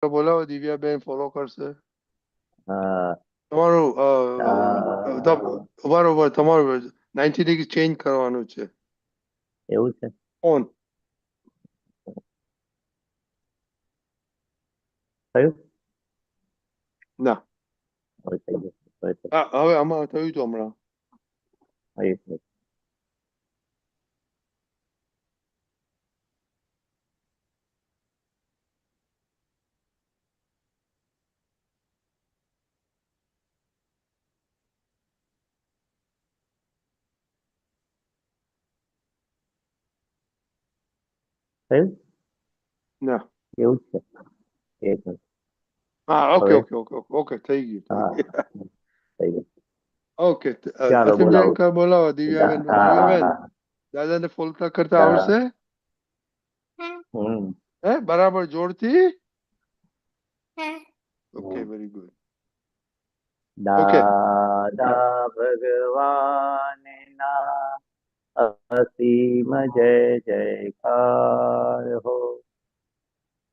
તો બોલાવો દિવ્યાબેન ફોલો કરશે. હા તમારું દા- બરોબર તમારું 90 ડિગ્રી ચેન્જ કરવાનું છે એવું છે. ઓન. થયું? ના, હવે થઈ ગયું. હવે થયું. હવે આમાં થયું હતું હમણાં. હવે થયું. થયું? ના, એવું જ છે. એક મિનિટ. હા, ઓકે હવે ઓકે ઓકે ઓકે ઓકે થઈ ગયું થઈ હા ગયું. થઈ ગયું. ઓકે, ચાલો બોલાવો. અસીમબેન બોલાવો દિવ્યાબેન. દિવ્યાબેન હા દાદાને ફોલતા કરતા દા- આવડશે? હમ હે બરાબર જોરથી? Okay, hmm. Very good. Okay. Dada ભગવાનના અસીમ જય જયકાર હો.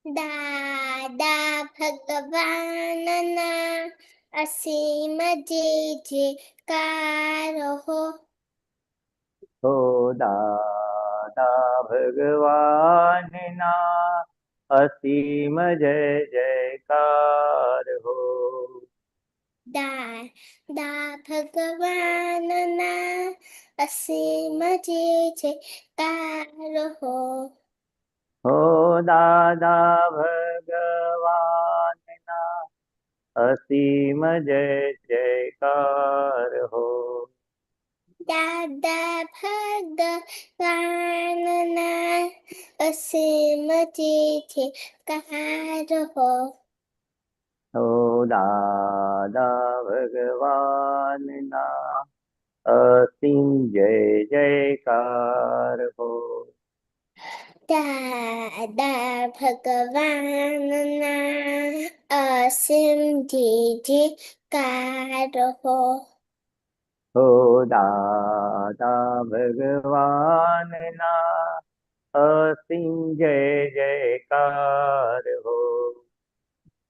દાદા ભગવાનના અસીમ જય જયકાર હો. હો દાદા ભગવાનના અસીમ જય જયકાર હો. દાદા ભગવાનના અસીમ જય જયકાર હો. હો દાદા ભગવાનના અસીમ જય જયકાર હો. દાદા ભગવાનના અસીમ જય જયકાર હો. હો દાદા ભગવાનના અસીમ જય જયકાર હો. દાદા ભગવાનના અસીમ જય જયકાર હો. હો દાદા ભગવાનના અસીમ જય જયકાર હો.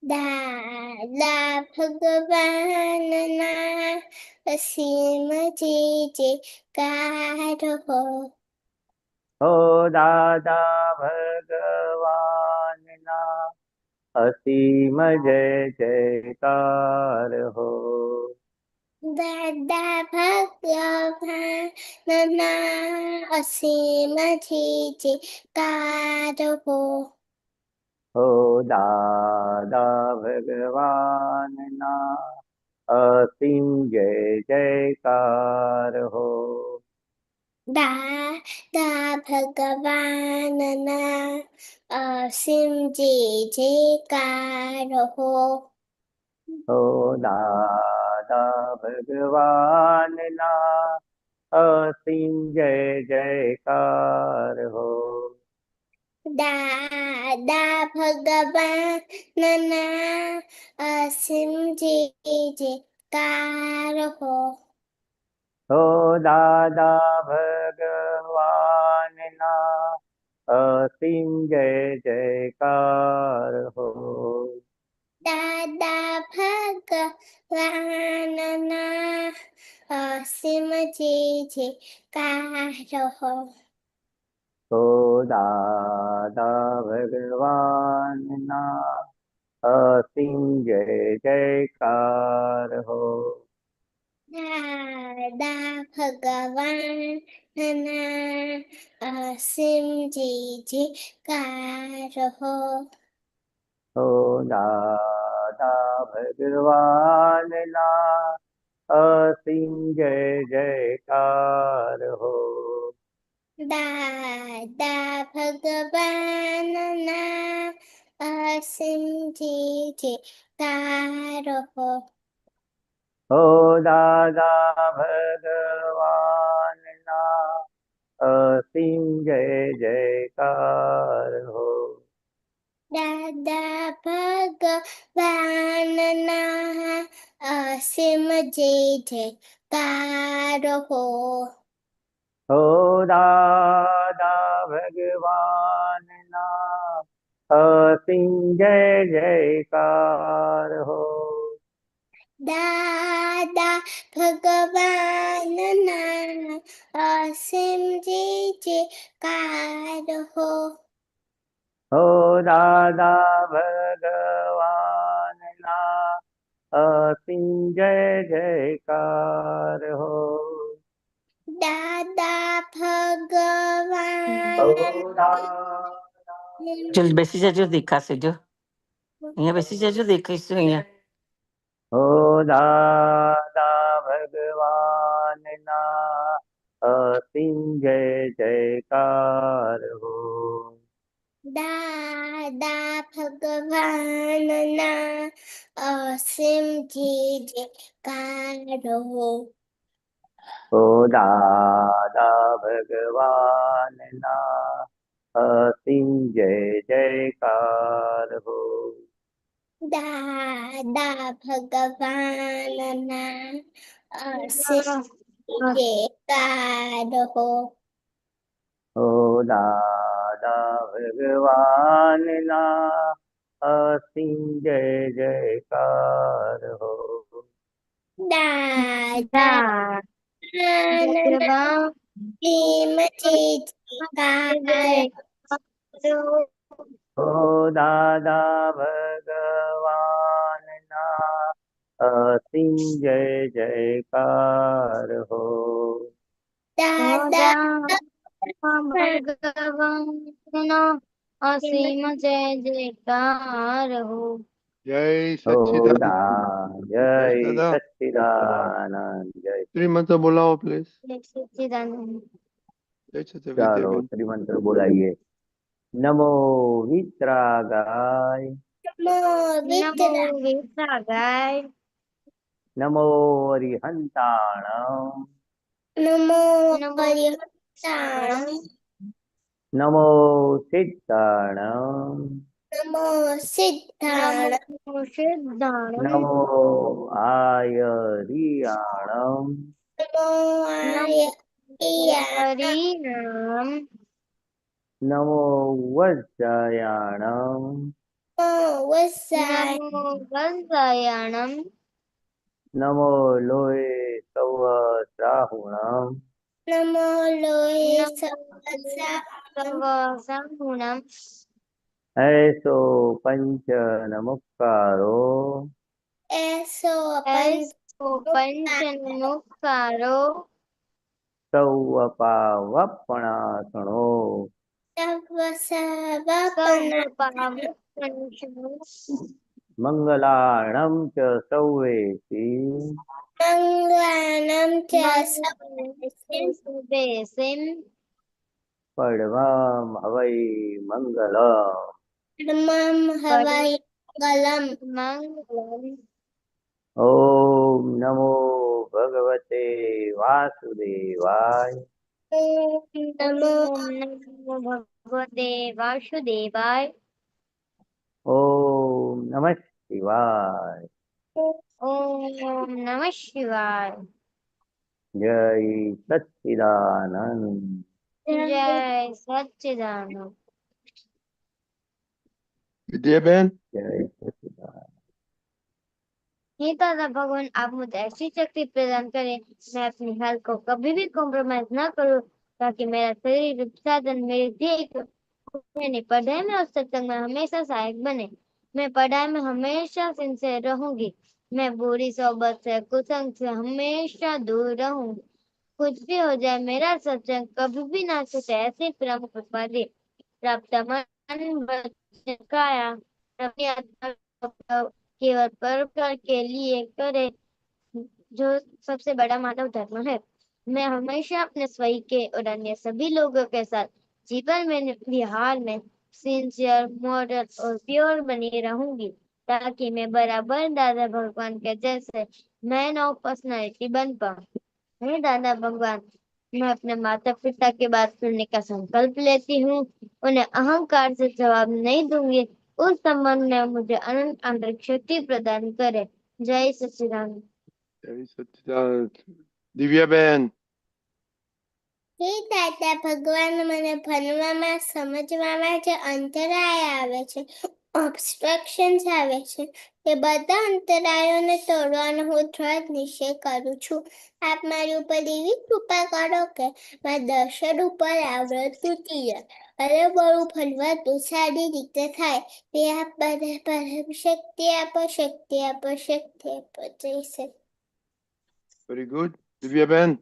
દાદા ભગવાનના અસીમ જય જયકાર હો. હો દાદા ભગવાનના અસીમ જય જયકાર હો. દાદા ભગવાનના અસીમ જય જયકાર હો. હો દાદા ભગવાનના અસીમ જય જયકાર હો. દાદા ભગવાનના અસીમ જય જયકાર હો. હો દાદા ભગવાનના અસીમ જય જયકાર હો. દાદા ભગવાનના અસીમ જય જયકાર હો. હો દાદા ભગવાનના અસીમ જય જયકાર હો. દાદા ભગવાનના અસીમ જય જયકાર હો. હો દાદા ભગવાનના અસીમ જય જયકાર હો. દાદા ભગવાનના અસીમ જય જયકાર હો. હો દાદા ભગવાનના અસીમ જય જયકાર હો. દાદા ભગવાનના અસીમ જય જયકાર હો. હો દાદા ભગવાનના અસીમ જય જયકાર હો. દાદા ભગવાનના અસીમ જય જયકાર હો. હો દાદા ભગવાનના અસીમ જય જયકાર હો. દાદા ભગવાનના અસીમ જય જયકાર હો. હો દાદા ભગવાનના અસીમ જય જયકાર હો. દાદા ભગવાન હો દાદા ચલ બેસી જજો, દેખાશે જો. અહીંયા બેસી જજો, દેખાઈશું અહીંયા. હો દાદા ભગવાનના અસીમ જય જયકાર હો. દાદા ભગવાનના અસીમ જય જયકાર હો. હો દાદા ભગવાનના અસીમ જય જયકાર હો. દાદા ભગવાનના અસીમ જયકાર હો. હો દાદા ભગવાનના અસીમ જય જયકાર હો. દાદા ભગવાનના અસીમ જય જયકાર હો દાદા ભગવાનના અસીમ જય જયકાર હો. દાદા ભગવાનનો અસીમ જય જયકાર હો. જય હો સચ્ચિદાનંદ. જય દાદા સચ્ચિદાનંદ જય. શ્રીમંત બોલાવો પ્લીઝ. જય સચ્ચિદાનંદ. જય સચ્ચિ ચાલો વિદ્યાબેન. શ્રીમંત્ર બોલાઈએ. નમો વિતરાગાય, નમો નમો વિતરાગાય, નમો અરિહંતાણમ, નમો નમો હરિહંતાણમ, નમો સિદ્ધાણમ, નમો સિદ્ધાણમ, નમો સિદ્ધાણમ, નમો આયરિયાણમ, નમો હરિનામ, નમો વજ્રયાણમ, વસાય, નમો વજ્રયાણમ, નમો લોહે સહસ્રાહુણમ, નમો લોહે નમો સર્વસંગુણમ, એસો પંચ નમુકારો, એસો એસો પંચનમુક્કારો, સૌ અપાવપણાસણો, સર્વસર્વપના સર્વપાવપંચમો, મંગલાણમ ચ સૌવેતી, મંગલાનમ ચ સુદેશિમ, પડવામ હવૈ મંગલમ. ધર્મમ હવાય મંગલમ. મંગલમ. ઓમ નમો ભગવતે વાસુદેવાય, નમો ઓમ નમો ભગવતે વાસુદેવાય, ઓમ નમઃ શિવાય. ઓમ નમઃ શિવાય. જય સચ્ચિદાનંદ. જય સચ્ચિદાનંદ. વિદ્યાબેન. જય સચ્ચિદાનંદ. हे दादा भगवान, आप मुझे ऐसी शक्ति प्रदान करें, मैं अपनी हेल्थ को कभी भी कॉम्प्रोमाइज ना करूं, ताकि मेरा शरीर साधन मेरी देख मेरी पढ़ाई में और सत्संग में हमेशा सहायक बने। मैं पढ़ाई में हमेशा सिंसियर रहूंगी। मैं बुरी सोबत से कुसंग से हमेशा दूर रहूंगी। कुछ भी हो जाए, मेरा सत्संग कभी भी ना छूटे, ऐसी प्रमुख उपाधि प्राप्त मन वचन काया अपनी आत्मा केवल परोपकार के लिए करे, जो सबसे बड़ा मानव धर्म है। मैं हमेशा अपने स्वयं के और अन्य सभी लोगों के साथ जीवन में विहार में सिंसियर, मॉडल और प्योर बनी रहूंगी, ताकि मैं बराबर दादा भगवान के जैसे मैन ऑफ पर्सनैलिटी बन पाऊं। हे दादा भगवान, मैं अपने माता पिता की बात सुनने का संकल्प लेती हूँ। उन्हें अहंकार से जवाब नहीं दूंगी। उस संबंध में मुझे अनंत आंतरिक शक्ति प्रदान करे। जय सच्चिदानंद। જય સચ્ચિદાનંદ. દિવ્યાબેન. હે દાદા ભગવાન મને ભણવામાં સમજવામાં જે અંતરાય આવે છે ઓબ્સ્ટ્રક્શન્સ આવે છે એ બધા અંતરાયોને તોડવાનો હું દ્રઢ નિશ્ચય કરું છું આપ મારી ઉપર એવી કૃપા કરો કે મારા દર્શન ઉપર આવડત તૂટી જાય અને મારું ભણવાનું સારી રીતે થાય તે આપ મને પરમ શક્તિ આપો શક્તિ આપો શક્તિ આપો જય સચિદાનંદ. Very good. દિવ્યાબેન.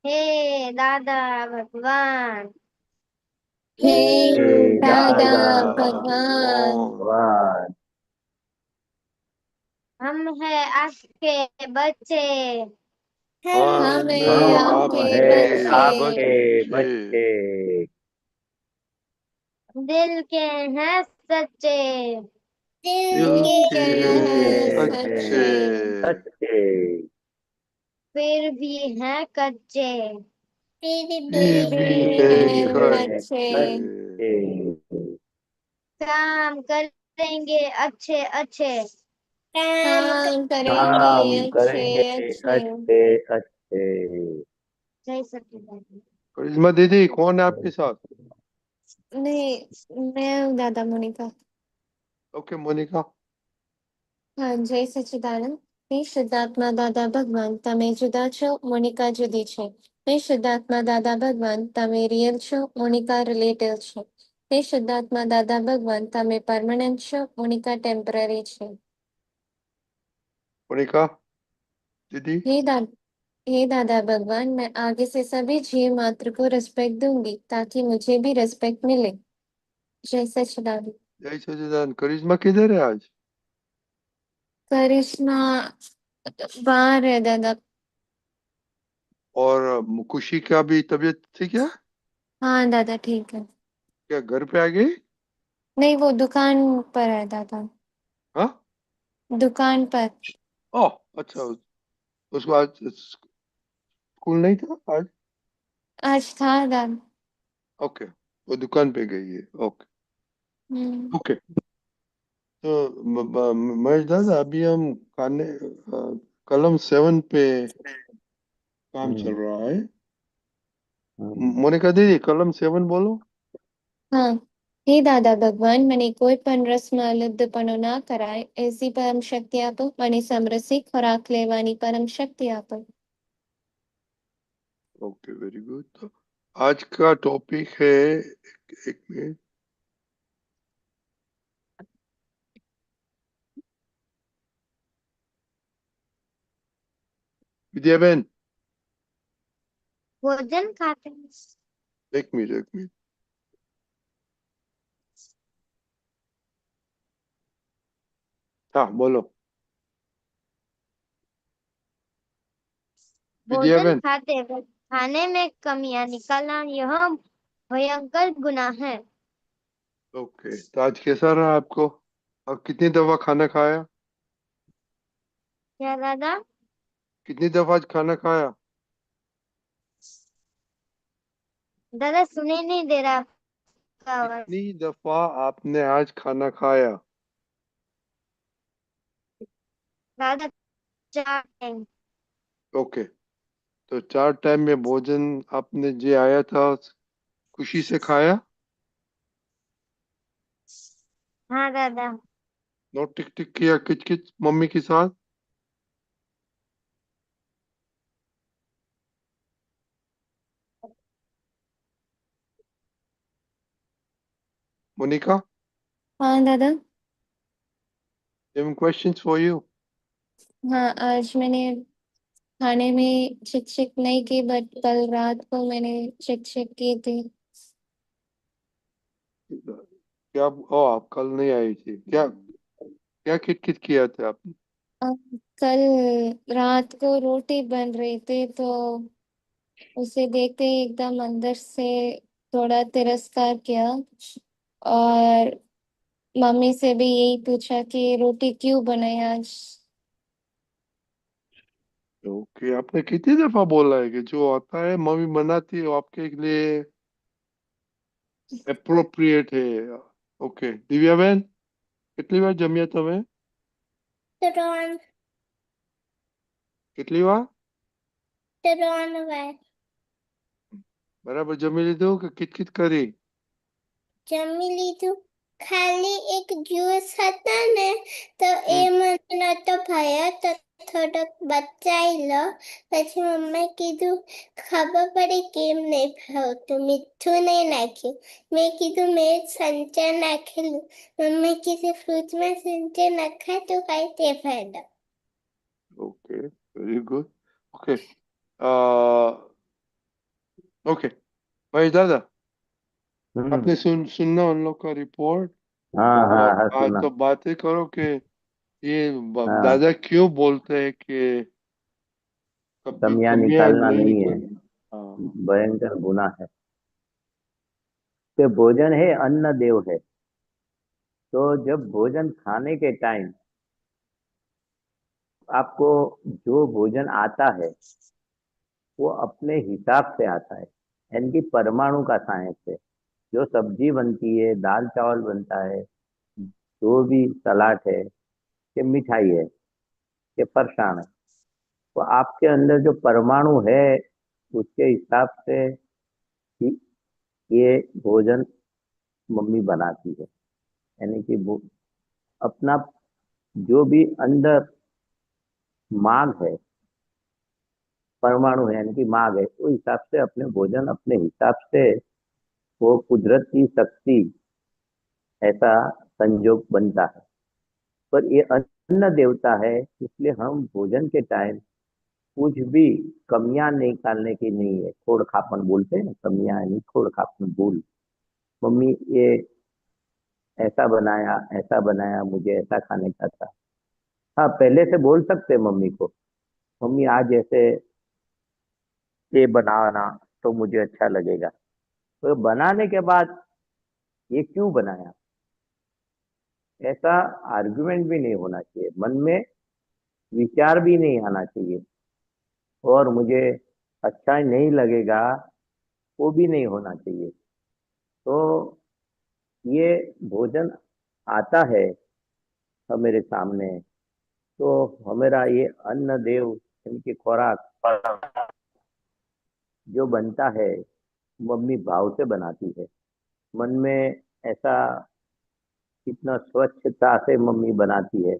હે દાદા ભગવાન હે દાદા ભગવાન ભગવાન हम है आपके बच्चे हम હમે हम આપકે है બચ્ચે आपके बच्चे दिल के हैं सच्चे દિલ दिल કે के સચ્ચે सच्चे फिर भी हैं कच्चे फिर फिर भी है कच्चे कच्चे। काम करेंगे अच्छे अच्छे काम काम करेंगे करेंगे अच्छे अच्छे अच्छे जय सच्चिदानंद. करिश्मा दीदी कौन है आपके साथ? नहीं मैं हूँ दादा मोनिका ओके मोनिका. हाँ जय सच्चिदानंद मैं शुद्धात्मा दादा भगवान તમે જુદા છો મોનિકા જુદી છે मैं શુદ્ધાત્મા દાદા ભગવાન તમે રિયલ છો મોનિકા રિલેટિવ છો मैं શુદ્ધાત્મા દાદા ભગવાન તમે પરમનન્ટ છો મોનિકા ટેમ્પરરી છે मोनिका दीदी. हे दादा भगवान मैं आगे से सभी जीव मात्र को रिस्पेक्ट दूंगी ताकि मुझे भी रिस्पेक्ट मिले जय सच्चिदानंद जय सच्चिदानंद. करिश्मा किधर है आज? करिश्मा बाहर है दादा और खुशी का भी तबीयत ठीक है? हाँ दादा ठीक है क्या घर पे आ गई? नहीं वो दुकान पर है दादा हाँ. दुकान पर ओह अच्छा. उसको आज स्कूल नहीं था आज? आज था दादा ओके वो दुकान पे गई है. Okay okay. तो महेश दादा अभी हम कलम 7 पे काम चल रहा है. मोनिका दीदी कलम 7 बोलो. हाँ हे દાદા ભગવાન મને કોઈ પણ રસમાં લુપ્તપણું ના કરાય એસી પરમ શક્તિ આપો મને સમરસી ખોરાક લેવાની પરમ શક્તિ આપો ओके वेरी गुड. तो आज का टॉपिक है एक मिनट. विद्याबेन भोजन खाते हैं एक मिनट. हाँ बोलो भोजन विद्याबेन. खाते वक्त खाने में कमियां निकालना यह भयंकर गुनाह है ओके तो आज कैसा रहा आपको? और कितनी दफा खाना खाया? क्या दादा कितनी दफा आज खाना खाया? दादा सुने नहीं दे रहा आपका आवाज कितनी दफा आपने आज खाना खाया? दादा 4 टाइम ओके तो 4 टाइम में भोजन आपने जो आया था खुशी से खाया? हाँ दादा नो टिक टिक किया किच किच मम्मी के साथ? मोनिका हाँ दादा क्वेश्चंस फॉर यू. हाँ आज मैंने खाने में चिक चिक नहीं की बट कल रात को मैंने चिक चिक की थी क्या आप कल नहीं आई थी क्या? क्या किट किट किया था आपने? अ, कल रात को रोटी बन रही थी तो उसे देखते ही एकदम अंदर से थोड़ा तिरस्कार किया और मम्मी से भी यही पूछा कि रोटी क्यों बनाई आज ओके आपने कितनी दफा बोला है कि जो आता है मम्मी बनाती है वो आपके लिए एप्रोप्रिएट है. ओके दिव्याबेन કેટલી વાર જમ્યા તમે? ત્રણ કેટલી વાર? ત્રણ વાર બરાબર જમી લીધું કે કિટકિટ કરી? જમી લીધું. ખાલી એક જ્યુસ હતા ને તો એ મને નતો ભાવ્યો તો થોડોક બચાવી લો. પછી મમ્મીએ કીધું ખબર પડી કેમ નહીં ભાવતું, મીઠું નહીં નાખ્યું. મેં કીધું મેં સંચર નાખેલું. મમ્મીએ કીધું ફ્રૂટમાં સંચર નખાતું કાંઈ તે ફાયદો. Okay, very good. Okay, okay भाई दादा, आपने सुनना उन लोग का रिपोर्ट हाँ हाँ और हाँ आज सुना। तो बातें करो कि ये हाँ। दादा क्यों बोलते हैं कि कभी कमियां कमियां निकालना नहीं नहीं है, हाँ, भयंकर गुनाह है। कि भोजन है, अन्न देव है। तो जब भोजन खाने के टाइम आपको जो भोजन आता है वो अपने हिसाब से आता है, यानी कि परमाणु का साइंस है। जो सब्जी बनती है, दाल चावल बनता है, जो भी सलाद है, कि मिठाई है, कि फरसाण है, तो आपके अंदर जो परमाणु है उसके हिसाब से ही ये भोजन मम्मी बनाती है। यानी कि वो अपना जो भी अंदर मांग है, परमाणु है यानी कि मांग है, उस हिसाब से अपने भोजन अपने हिसाब से वो कुदरत की शक्ति ऐसा संजोग बनता है। पर ये अन्न देवता है, इसलिए हम भोजन के टाइम कुछ भी कमियां निकालने की नहीं है। खोड़ खापन बोलते हैं ना, कमियां यानी खोड़ खापन भूल। मम्मी ये ऐसा बनाया, मुझे ऐसा खाने का था। हाँ, पहले से बोल सकते मम्मी को, मम्मी आज ऐसे ये बनाना तो मुझे अच्छा लगेगा। तो बनाने के बाद ये क्यों बनाया, ऐसा आर्गुमेंट भी नहीं होना चाहिए, मन में विचार भी नहीं आना चाहिए, और मुझे अच्छा नहीं लगेगा वो भी नहीं होना चाहिए। तो ये भोजन आता है हमारे सामने, तो हमारा ये अन्न देव इनकी खुराक जो बनता है मम्मी भाव से बनाती है। मन में ऐसा कितना स्वच्छता से मम्मी बनाती है,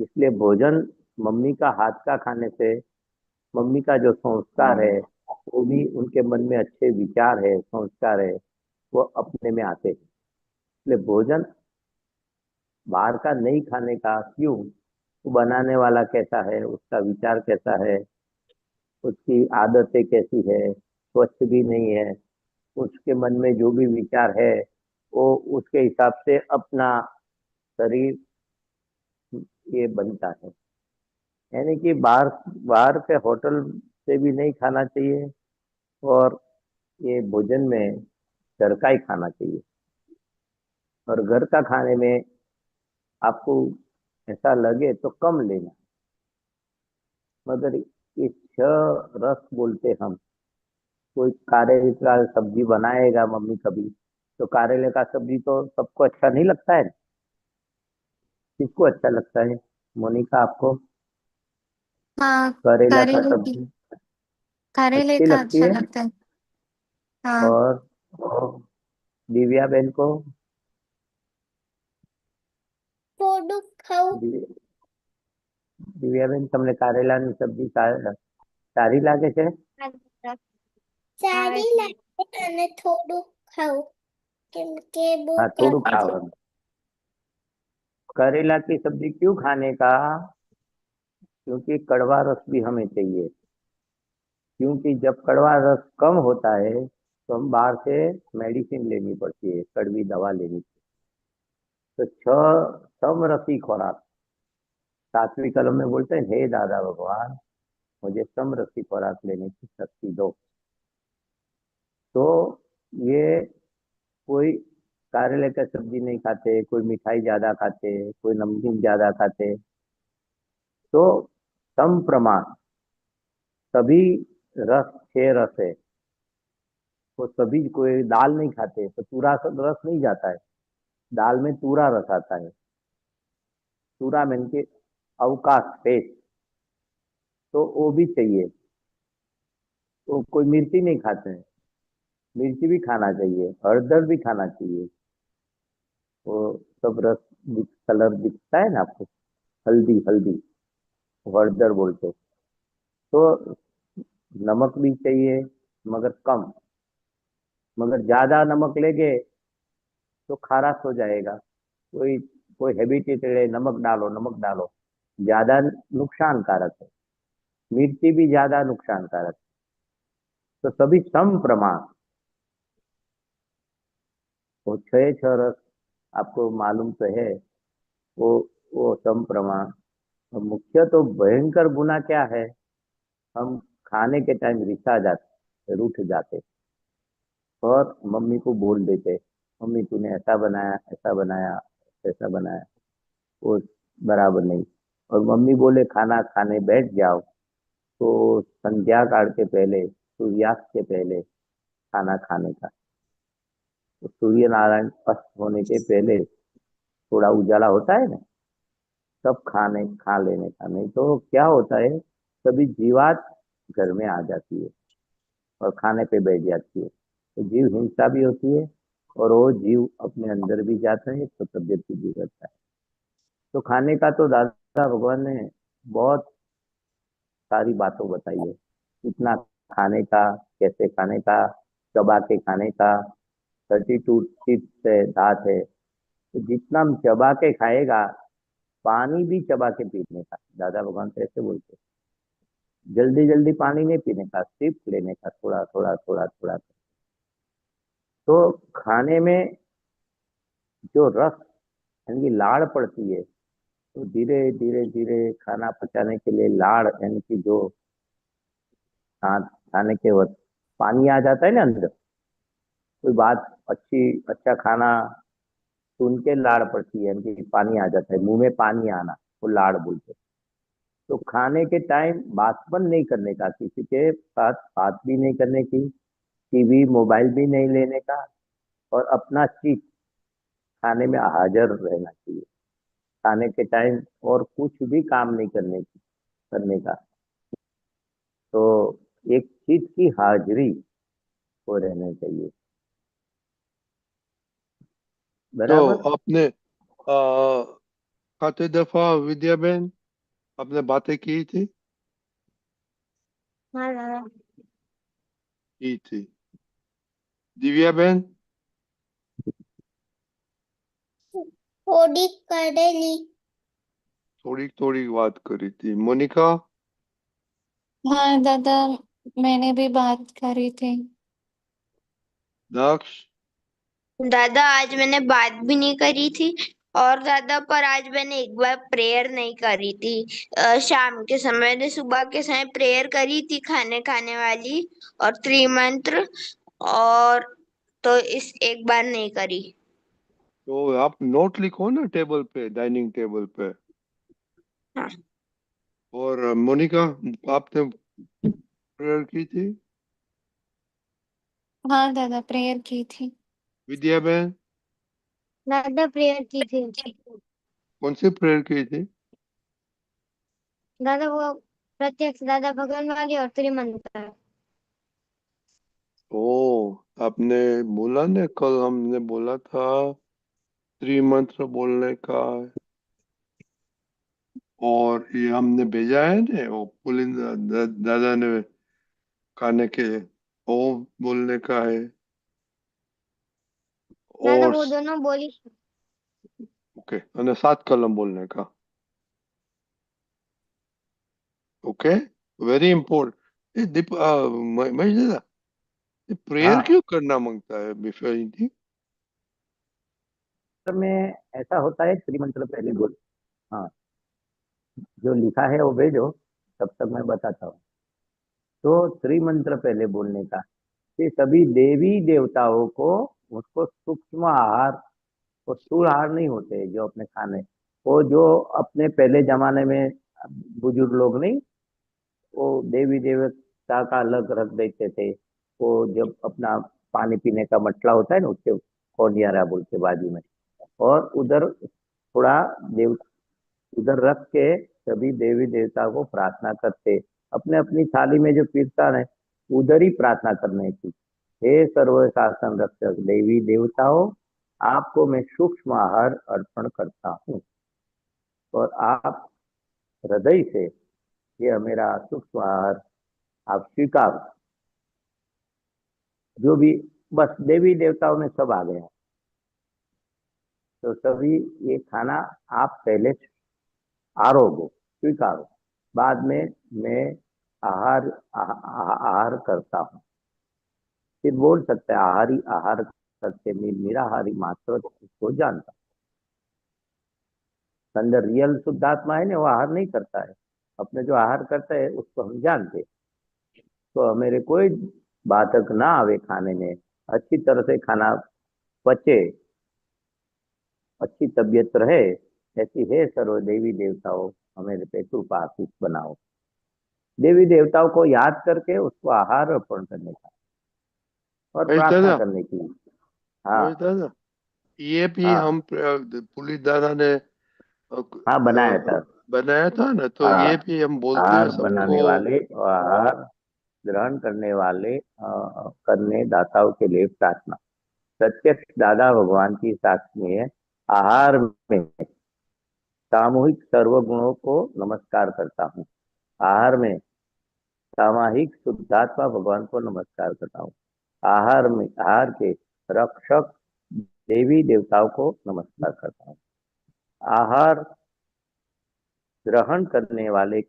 इसलिए भोजन मम्मी का हाथ का खाने से मम्मी का जो संस्कार है वो भी उनके मन में अच्छे विचार है, संस्कार है, वो अपने में आते हैं। इसलिए भोजन बाहर का नहीं खाने का क्यों, वो बनाने वाला कैसा है, उसका विचार कैसा है, उसकी आदतें कैसी है, स्वच्छ भी नहीं है, उसके मन में जो भी विचार है वो उसके हिसाब से अपना शरीर ये बनता है। यानी कि बाहर बाहर से होटल से भी नहीं खाना चाहिए, और ये भोजन में घर का ही खाना चाहिए। और घर का खाने में आपको ऐसा लगे तो कम लेना, मगर ये छह रस बोलते हम। कोई करेले का सब्जी बनाएगा मम्मी कभी, तो करेले का सब्जी तो सबको अच्छा नहीं लगता है। किसको अच्छा लगता है मोनिका, आपको? हाँ, करेला का करेले की सब्जी करेले अच्छी का लगती अच्छा है? लगता है। हाँ, और दिव्या बहन को? થોડુંક ખાઉં. દિવ્યા બેન, તમને કારેલાની સબ્જી સારી લાગે છે? સારી લાગે અને થોડુંક ખાઉં કેમ કે બહુ हाँ, थोड़ा કડવી खाओ। करेला की सब्जी क्यों खाने का? क्योंकि कड़वा रस भी हमें चाहिए। क्योंकि जब कड़वा रस कम होता है तो हम बाहर से मेडिसिन लेनी पड़ती है, कड़वी दवा लेनी पड़ती है। तो छह समरसी खुराक, सातवीं कलम में बोलते हैं, हे दादा भगवान मुझे समरसी खुराक लेने की शक्ति दो। तो ये कोई करेले का सब्जी नहीं खाते, कोई मिठाई ज्यादा खाते, कोई नमकीन ज्यादा खाते, तो सम प्रमाण सभी रस, छह रस है, तो सभी कोई दाल नहीं खाते तो पूरा रस नहीं जाता है, दाल में पूरा रस आता है। पूरा मीन के अवकाश, स्पेस, तो वो भी चाहिए। वो कोई मिर्ची नहीं खाते हैं, मिर्ची भी खाना चाहिए, हळदर भी खाना चाहिए। वो सब कलर दिखता है ना आपको, हल्दी हल्दी, वो हळदर बोलते हैं। तो नमक भी चाहिए, मगर कम। मगर ज्यादा नमक लेंगे तो खाराश हो जाएगा। कोई कोई हैबिटेटेड है, नमक डालो नमक डालो, ज्यादा नुकसानकारक है। मिर्ची भी ज्यादा नुकसानकारक है। तो सभी सम प्रमाण। वो छह छह रस आपको मालूम तो है, वो वो सम प्रमाण। और मुख्य तो भयंकर गुना क्या है, हम खाने के टाइम रिसा जाते, रूठ जाते और मम्मी को बोल देते, मम्मी तूने ऐसा बनाया ऐसा बनाया ऐसा बनाया, वो बराबर नहीं। और मम्मी बोले खाना खाने बैठ जाओ, तो संध्या काल के पहले, सूर्यास्त के पहले खाना खाने का। तो सूर्य नारायण अस्त होने के पहले थोड़ा उजाला होता है ना, तब खाने खा लेने का। नहीं तो क्या होता है, सभी जीवात घर में आ जाती है और खाने पे बैठ जाती है, तो जीव हिंसा भी होती है और वो जीव अपने अंदर भी जाता है, तो तबियत भी बिगड़ता है। तो खाने का तो दादा भगवान ने बहुत सारी बातों बताई है, कितना खाने का, कैसे खाने का, चबा के खाने का। 32 टिप्स है, दांत है, तो जितना हम चबा के खाएगा, पानी भी चबा के पीने का। दादा भगवान तो ऐसे बोलते हैं, जल्दी जल्दी पानी नहीं पीने का, सिर्फ लेने का, थोड़ा थोड़ा थोड़ा थोड़ा। तो खाने में जो रस यानी कि लाड़ पड़ती है, तो धीरे धीरे धीरे खाना पचाने के लिए लाड़ यानी कि जो खाने के वक्त पानी आ जाता है ना अंदर, कोई बात अच्छी अच्छा खाना सुन के लाड़ पड़ती है, यानी कि पानी आ जाता है, मुंह में पानी आना, वो लाड़ बोलते हैं। तो खाने के टाइम बातपन नहीं करने का, किसी के साथ बात भी नहीं करने की, टीवी मोबाइल भी नहीं लेने का, और अपना सीट खाने में हाजिर रहना चाहिए। खाने के टाइम और कुछ भी काम नहीं करने का। तो एक चीज की हाजिरी हो रहना चाहिए, तो बराबर। आपने खाते दफा विद्या बहन आपने बातें की थी? हाँ दादा। की थी। दिव्या बहन? थोड़ी करेली। थोड़ी थोड़ी बात करी थी। मोनिका? हाँ दादा, मैंने भी बात करी थी। दक्ष? दादा आज मैंने बात भी नहीं करी थी, और दादा पर आज मैंने एक बार प्रेयर नहीं करी थी। शाम के समय, मैंने सुबह के समय प्रेयर करी थी खाने खाने वाली, और त्रिमंत्र, और तो इस एक बार नहीं करी। तो आप नोट लिखो ना टेबल पे, डाइनिंग टेबल पे। हाँ और मोनिका, आपने प्रेयर की थी? हाँ दादा, प्रेयर की थी। विद्या बहन? दादा प्रेयर की थी। कौन सी प्रेयर की थी? दादा वो प्रत्यक्ष दादा भगवान वाली और त्रिमंत्र। ओ, आपने बोला ना, कल हमने बोला था त्रिमंत्र बोलने का, और ये हमने भेजा है ना वो पुलिंद दादा ने खाने के, वो बोलने का है। दादा और वो दोनों बोली। ओके, અને 7 कलम बोलने का। Okay, very important. ये दीप महेश दादा, ये प्रेयर हाँ, क्यों करना मांगता है बिफोर एनीथिंग? में ऐसा होता है, त्रिमंत्र पहले बोल। हाँ, जो लिखा है वो भेजो, तब तक मैं बताता हूँ। तो त्रिमंत्र पहले बोलने का, ये सभी देवी देवताओं को, उसको सूक्ष्म आहार, वो स्थूल आहार नहीं होते जो अपने खाने, वो जो अपने पहले जमाने में बुजुर्ग लोग नहीं, वो देवी देवता का अलग रख देते थे। वो जब अपना पानी पीने का मटला होता है ना, उसके कोनियारा बोलते बाजू में, और उधर थोड़ा देव उधर रख के सभी देवी देवता को प्रार्थना करते, अपने अपनी थाली में जो कीर्तन है उधर ही प्रार्थना करने की। हे सर्व शासन रक्षक देवी देवताओं, आपको मैं सूक्ष्म आहार अर्पण करता हूँ और आप हृदय से यह मेरा सूक्ष्म आहार आप स्वीकार। जो भी बस देवी देवताओं में सब आ गया, तो सभी ये खाना आप पहले आरोगो, स्वीकारो, बाद में मैं आहार करता हूँ। फिर बोल सकते हैं आहारी आहार करते निराहारी मात्र उसको जानता। अंदर रियल शुद्धात्मा है ना, वो आहार नहीं करता है, अपने जो आहार करता है उसको हम जानते। तो मेरे कोई बाधक ना आवे खाने में, अच्छी तरह से खाना पचे, अच्छी तबीयत रहे, ऐसी है सर्व देवी देवताओं हमें पे कृपा आशीष बनाओ। देवी देवताओं को याद करके उसको आहार अर्पण करने का और महेश प्रार्थना दादा, करने की। हाँ महेश दादा, ये भी हाँ हम पुलिस दादा ने हाँ, बनाया था। बनाया था ना, तो हाँ, ये भी हम बोलते हैं आहार सबको। बनाने वाले और आहार ग्रहण करने वाले करने दाताओं के लिए प्रार्थना। प्रत्यक्ष दादा भगवान की साक्षी में है। आहार में सामूहिक सर्व गुणों को नमस्कार करता हूँ। आहार में सामाहिक शुद्धात्मा भगवान को नमस्कार करता हूँ। आहार के रक्षक देवी देवताओं को नमस्कार करता हूँ। आहार ग्रहण करने वाले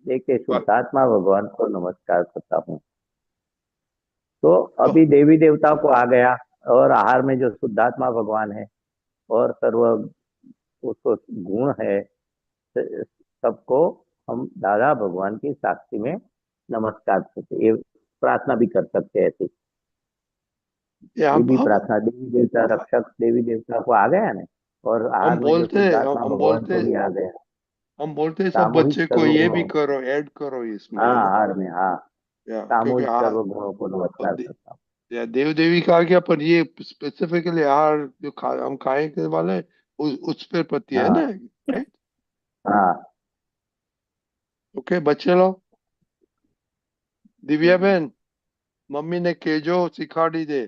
देखे शुद्धात्मा भगवान को नमस्कार करता हूँ। तो अभी देवी देवताओं को आ गया, और आहार में जो शुद्धात्मा भगवान है और सर्व उसको गुण है, सबको हम दादा भगवान की साक्षी में नमस्कार करते, ये प्रार्थना भी कर सकते हैं। ऐसी ये ये हम भी हम प्रार्थना देवी देवता रक्षक देवी देवता को आ गया ना, और आहार हम में जो बोलते हैं, शुद्धात्मा भगवान को भी आ गया। हम बोलते हैं सब सामूहिक बच्चे को सर्व ये भी गुणों, करो, ऐड करो इसमें, हाँ है ना। आहार में, हाँ क्योंकि सामूहिक सर्व गुणों को नमस्कार करता हूँ। या देव देवी का आ गया, पर ये स्पेसिफिकली आहार जो हम खाने वाले हैं, उस पर प्रति है ना, हाँ राइट। हाँ ओके बच्चे लोग, दिव्या बहन, मम्मी ने केजो सिखाड़ी दे।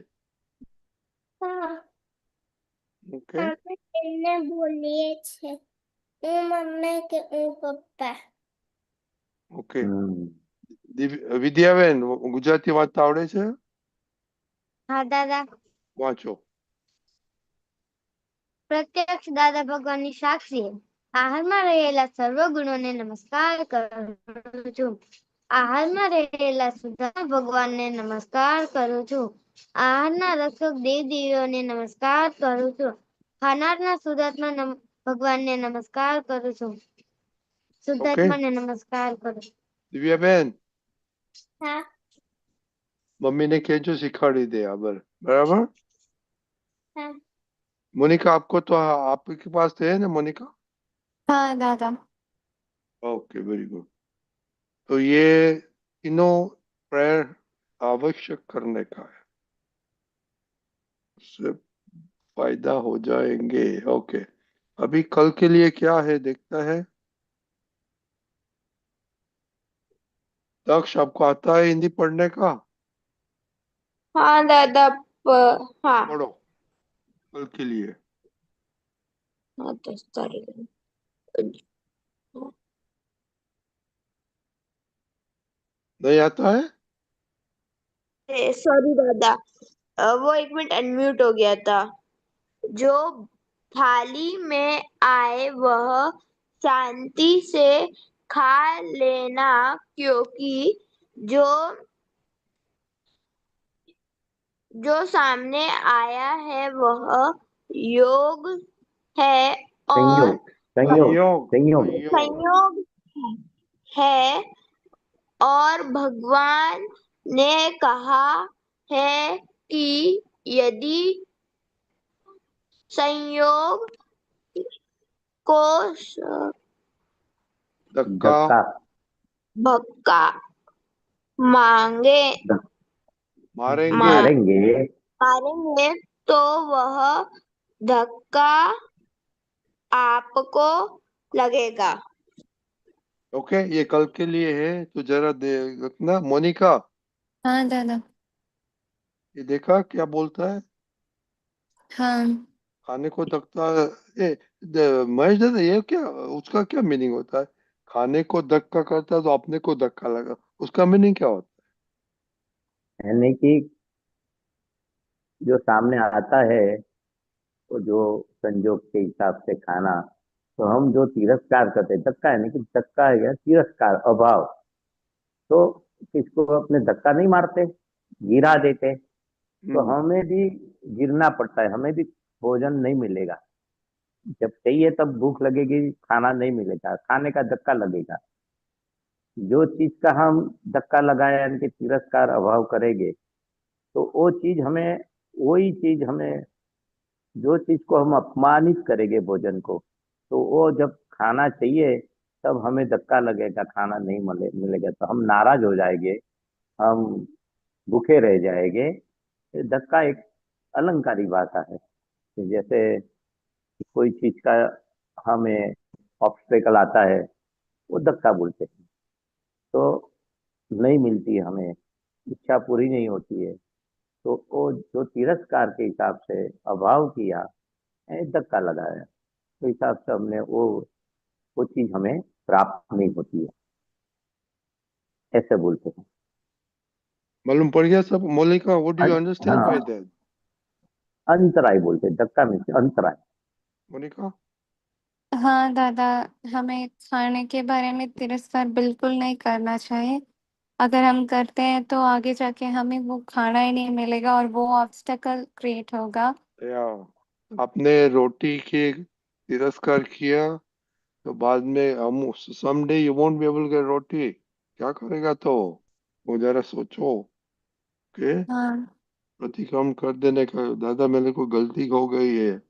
हाँ, ओके આપણે એને બોલીએ છે હું મમ્મી કે હું પપ્પા. ઓકે हम्म, વિદ્યાબેન, ગુજરાતી વાંચતા આવડે છે? हाँ दादा। વાંચો. પ્રત્યક્ષ દાદા ભગવાનની સાક્ષી આહારમાં રહેલા સર્વ ગુણોને નમસ્કાર કરું છું. આહારમાં રહેલા શુદ્ધાત્મા ભગવાનને નમસ્કાર કરું છું. આહારના રક્ષક દેવ દેવીઓને નમસ્કાર કરું છું. ખાનારના શુદ્ધાત્મા ભગવાનને નમસ્કાર કરું છું. શુદ્ધાત્માને નમસ્કાર કરું છું. દિવ્યાબેન, હા, મમ્મીને કેજો सिखाड़ी दे बराबर. હા, मोनिका, आपको तो आपके पास है ना मोनिका? हाँ दादा। Okay very good. तो ये तीनों प्रेयर आवश्यक करने का है, उससे फायदा हो जाएंगे. ओके, अभी कल के लिए क्या है देखता है. दक्ष, आपको आता है हिंदी पढ़ने का? हाँ दादा। हाँ पढ़ो कल के लिए. हाँ 10 तारीख। नहीं आता है? सॉरी दादा, वो 1 मिनट अनम्यूट हो गया था। जो थाली में आए वह शांति से खा लेना, क्योंकि जो जो सामने आया है वह योग है और संयोग संयोग संयोग संयोग संयोग. संयोग है, और भगवान ने कहा है कि यदि संयोग को धक्का धक्का भक्का मांगे मारेंगे. मारेंगे मारेंगे तो वह धक्का आपको लगेगा. ओके, ये कल के लिए है, तो जरा देखना। मोनिका, हाँ दादा। ये देखा क्या बोलता है? हाँ। खाने को धक्का, ए महेश दादा, ये क्या, उसका क्या मीनिंग होता है? खाने को धक्का करता है तो अपने को धक्का लगा, उसका मीनिंग क्या होता यानी कि जो सामने आता है, वो जो संजोग के हिसाब से खाना, तो हम जो तिरस्कार करते हैं, धक्का है, कि धक्का है या तिरस्कार, अभाव, तो किसको अपने धक्का नहीं मारते, गिरा देते, है? तो हमें भी गिरना पड़ता है, हमें भी भोजन नहीं मिलेगा। जब चाहिए तब भूख लगेगी, खाना नहीं मिलेगा, खाने का धक्का लगेगा। जो चीज का हम धक्का लगाए, यानी कि तिरस्कार, अभाव करेंगे, तो वो चीज हमें, वही चीज हमें, जो चीज को हम अपमानित करेंगे भोजन को, तो वो जब खाना चाहिए तब हमें धक्का लगेगा, खाना नहीं मिलेगा, तो हम नाराज हो जाएंगे, हम भूखे रह जाएंगे। ये धक्का एक अलंकारी भाषा है, कि जैसे कोई चीज का हमें ऑब्स्टेकल आता है, वो धक्का बोलते हैं। तो नहीं मिलती है हमें, इच्छा पूरी नहीं होती है, तो वो जो तिरस्कार के हिसाब से अभाव किया, धक्का लगाया, तो हिसाब से हमने वो चीज हमें प्राप्त नहीं होती है, ऐसे बोलते हैं। मालूम पड़ गया सब? Monica, what do you understand हाँ, बाय दैट? अंतराय बोलते हैं, धक्का में से अंतराय। मोनिका, हाँ दादा, हमें खाने के बारे में तिरस्कार बिल्कुल नहीं करना चाहिए। अगर हम करते हैं तो आगे जाके हमें वो खाना ही नहीं मिलेगा और वो ऑब्स्टेकल क्रिएट होगा। या आपने रोटी के तिरस्कार किया तो बाद में हम someday you won't be able get roti, क्या करेगा? तो वो जरा सोचो के हाँ। प्रतिक्रमण कर देने का, दादा मेरे को गलती हो गई है।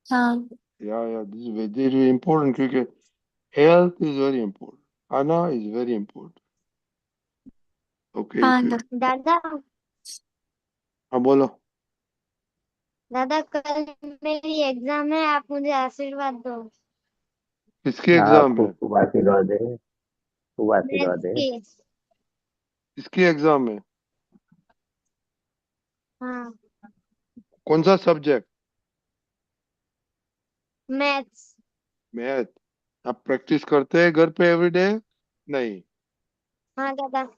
हाँ। या दिस इज वेरी इंपॉर्टेंट, क्योंकि हेल्थ इज वेरी इंपॉर्टेंट, खाना इज वेरी इंपॉर्टेंट। ओके, हाँ दादा, हाँ बोलो। दादा कल मेरी एग्जाम है, आप मुझे आशीर्वाद दो। किसके हाँ, एग्जाम खूब है? खूब आशीर्वाद है, खूब आशीर्वाद मैथ्स है। की। किसकी एग्जाम है? हाँ, कौन सा सब्जेक्ट? मैथ्स। मैथ। आप प्रैक्टिस करते हैं घर पे एवरीडे? नहीं, हाँ दादा।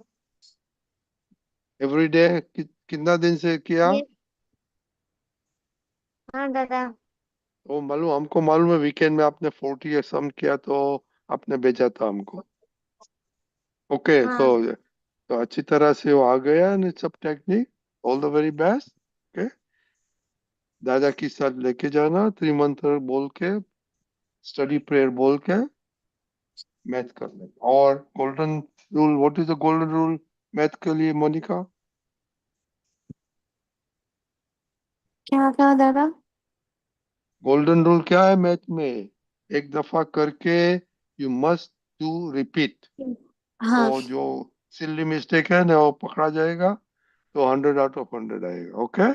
एवरीडे कितना दिन से किया? ये, हाँ दादा। वो मालूम, हमको मालूम है वीकेंड में आपने 40 सम किया तो आपने भेजा था हमको। ओके, हाँ। तो अच्छी तरह से वो आ गया ना सब technique. All the very best. Okay, दादा के साथ लेके जाना, त्रिमंत्र बोल के, स्टडी प्रेयर बोल के मैथ करना। और golden rule, what is the golden rule math के लिए, मोनिका? क्या कहा दादा? गोल्डन रूल क्या है मैथ में? एक दफा करके यू मस्ट डू रिपीट। हाँ। तो जो सिली मिस्टेक है ना वो पकड़ा जाएगा, तो 100 आउट ऑफ 100 आएगा। ओके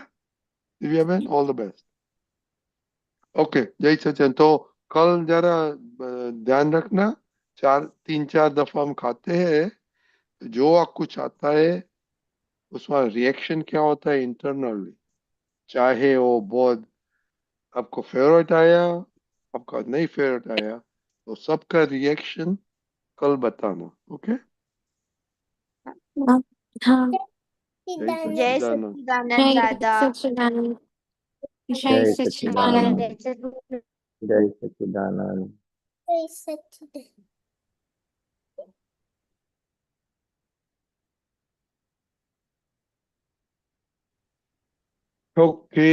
दिव्या बहन, ऑल द बेस्ट। ओके, जय सचिन। तो कल जरा ध्यान रखना, 3-4 दफा हम खाते हैं, तो जो आप कुछ आता है उसका रिएक्शन क्या होता है इंटरनली, चाहे वो बहुत आपको फेवरेट आया, आपका नहीं फेवरेट आया, तो सबका रिएक्शन कल बताना। ओके, हाँ। जय जय सच्चिदानंद। सच्चिदानंद जय दादा। सच्चिदानंद। जय जय सच्चिदानंद। सच्चिदानंद। जय सच्चिदानंद। सच्ची। ઓકે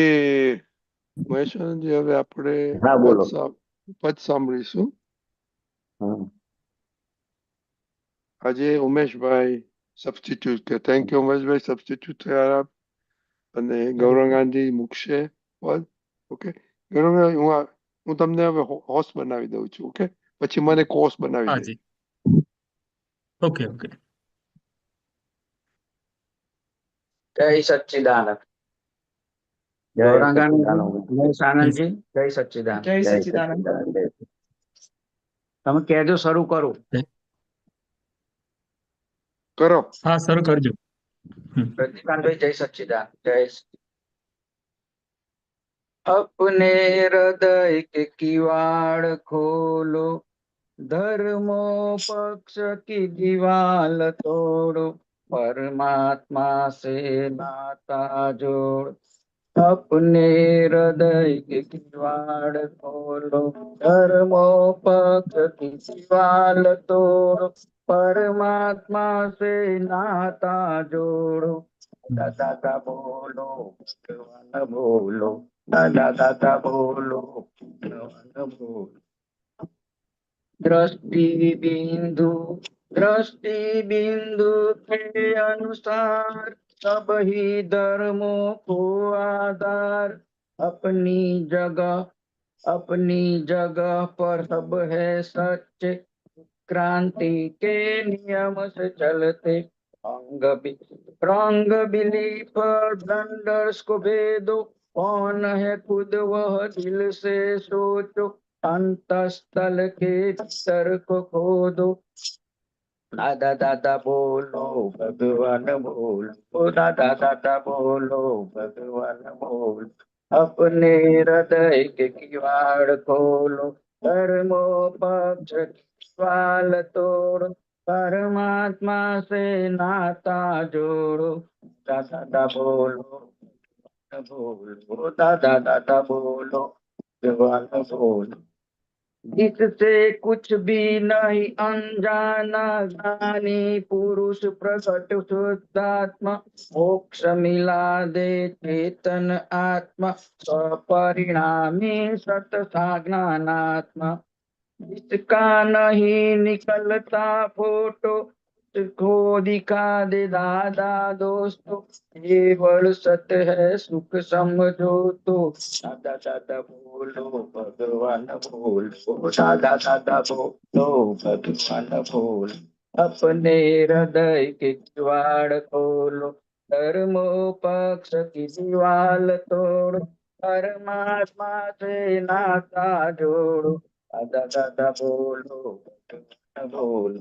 મહેશાનજી, હવે આપણે हाँ પદ बोलो। પદ સાંભળીશું. हाँ। આજે ઉમેશભાઈ સબસ્ટિટ્યુટ કે, થેન્ક યુ ઉમેશભાઈ, સબસ્ટિટ્યુટ થયા આપ. અને ગૌરંગાજી મૂકશે પદ. ઓકે ગૌરંગા, હું તમને હવે હોસ્ટ બનાવી દઉં છું. ઓકે, પછી મને કોર્સ બનાવી हाँ દે. जी। Okay okay. जय सच्चिदानंद। जय गौरांगानंद जी, सच्चिदानंद। महेश आनंद जी, जय सच्चिदानंद। जय जय सच्चिदानंद। सच्चिदानंद। जय તમે કહેજો શરૂ કરું. કરો. હા શરૂ કરજો. રજનીકાંતભાઈ જય સચ્ચિદાનંદ. જય अपने हृदय के किवाड़ खोलो, धर्मोपक्ष की दीवाल तोड़ो, परमात्मा से नाता जोड़. अपने हृदय के किवाड़ खोलो, धर्मोपक्ष की दीवाल तोड़ो, परमात्मा से नाता जोड़ो. दादा दादा बोलो भगवान बोलो, दादा दादा बोलो भगवान बोलो. दृष्टि बिंदु के अनुसार सब ही धर्मों को आधार. अपनी जगह पर सब है सच्चे, क्रांति के नियम से चलते. रंग बिली पर ब्लंडर्स को भेदो, कौन है खुद वह दिल से सोचो, अंतस्थल के भीतर को खोदो. दादा दादा बोलो भगवान बोलो, दादा दादा बोलो भगवान बोलो. अपने हृदय के किवाड़ खोलो, धर्मोपक्ष की दीवाल तोड़ो, परमात्मा से नाता जोड़ो. दादा दादा बोलो दादा दादा बोलो भगवान बोलो. जिससे कुछ भी नहीं अनजाना, ज्ञानी पुरुष प्रकट शुद्धात्मा, मोक्ष मिला दे चेतन आत्मा, स्वपरिणामी सत ज्ञानात्मा. जिसका नहीं निकलता फोटो, को दिखा दे दादा दोस्तों, केवल सत्य है सुख समझो तो. दादा दादा बोलो भगवान बोलो, दादा दादा बोलो भगवान बोलो. अपने हृदय के किवाड़ खोलो, धर्मोपक्ष की दीवाल तोड़ो, परमात्मा से नाता जोड़ो. दादा दादा बोलो भगवान बोलो.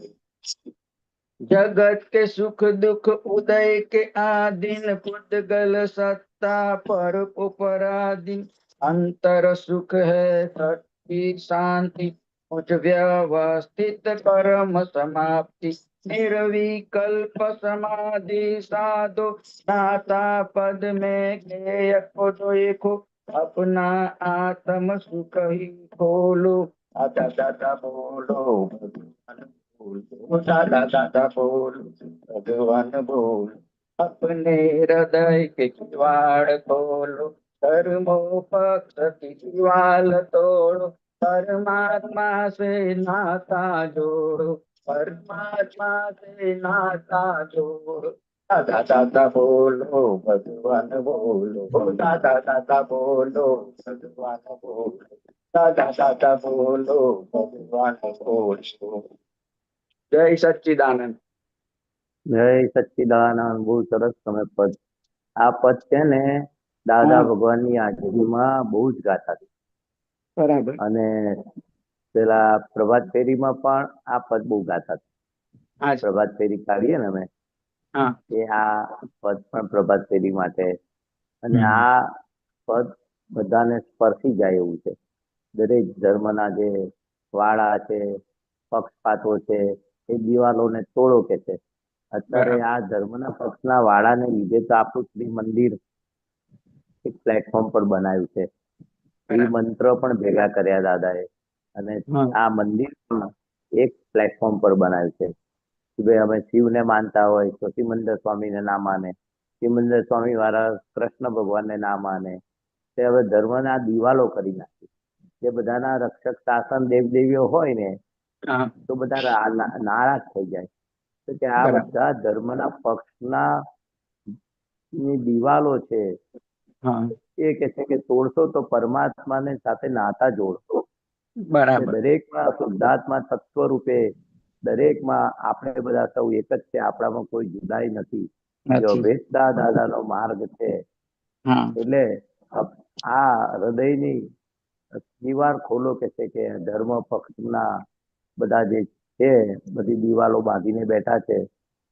जगत के सुख दुख उदय के आदिन, पुद्गल सत्ता पर उपराधीन, अंतर सुख है सच्ची शांति, कुछ व्यवस्थित परम समाप्ति. निर्विकल्प समाधि साधो, नाता पद में ज्ञेय को देखो, अपना आत्म सुख ही खोलो. दादा दादा बोलो भगवान बोलो, दादा दादा बोलो भगवान बोलो. अपने हृदय के किवाड़ खोलो, धर्मोपक्ष की दीवाल तोड़ो, परमात्मा से नाता जोड़ो, परमात्मा से नाता जोड़ो. दादा दादा बोलो भगवान बोलो, दादा दादा बोलो भगवान बोलो, दादा दादा बोलो भगवान बोलो. જય સચ્ચિદાનંદ. જય સચ્ચિદાનંદ. બહુ સરસ તમે પદ, આ પદ છે ને દાદા ભગવાનની હાજરીમાં બહુ જ ગાતા હતા. બરાબર. અને પેલા પ્રભાત ફેરીમાં પણ આ પદ બહુ ગાતા હતા. પ્રભાત ફેરી કાઢીએ ને અમે, એ આ પદ પણ પ્રભાત ફેરી માટે. અને આ પદ બધાને સ્પર્શી જાય એવું છે. દરેક ધર્મના જે વાળા છે, પક્ષપાતો છે, એ દિવાલોને તોડો કે છે. અત્યારે આ ધર્મના પક્ષના વાળાને લીધે તો આપણું શ્રી મંદિર એક પ્લેટફોર્મ પર બનાવ્યું છે. શ્રી મંત્ર પણ ભેગા કર્યા દાદાએ, અને આ મંદિર પણ એક પ્લેટફોર્મ પર બનાવ્યું છે કે ભાઈ અમે શિવને માનતા હોય તો સિમંદર સ્વામીને ના માને, સિમંદર સ્વામી વાળા કૃષ્ણ ભગવાનને ના માને. તે હવે ધર્મના દિવાલો કરી નાખી. જે બધાના રક્ષક શાસન દેવદેવીઓ હોય ને, તો બધા નારાજ થઈ જાય. તો કે આ બધા ધર્મના પક્ષના દિવાલો છે, એ કે છે કે તોડશો તો પરમાત્માને સાથે નાતા જોડશો. દરેકમાં શુદ્ધાત્મા તત્વ રૂપે, દરેકમાં આપણે બધા સૌ એક જ છે, આપણામાં કોઈ જુદાઈ નથી. જો ભેદતા દાદાનો માર્ગ છે. એટલે આ હૃદયની દીવાર ખોલો કે છે કે ધર્મ પક્ષના બધા જે છે બધી દિવાલો બાંધીને બેઠા છે,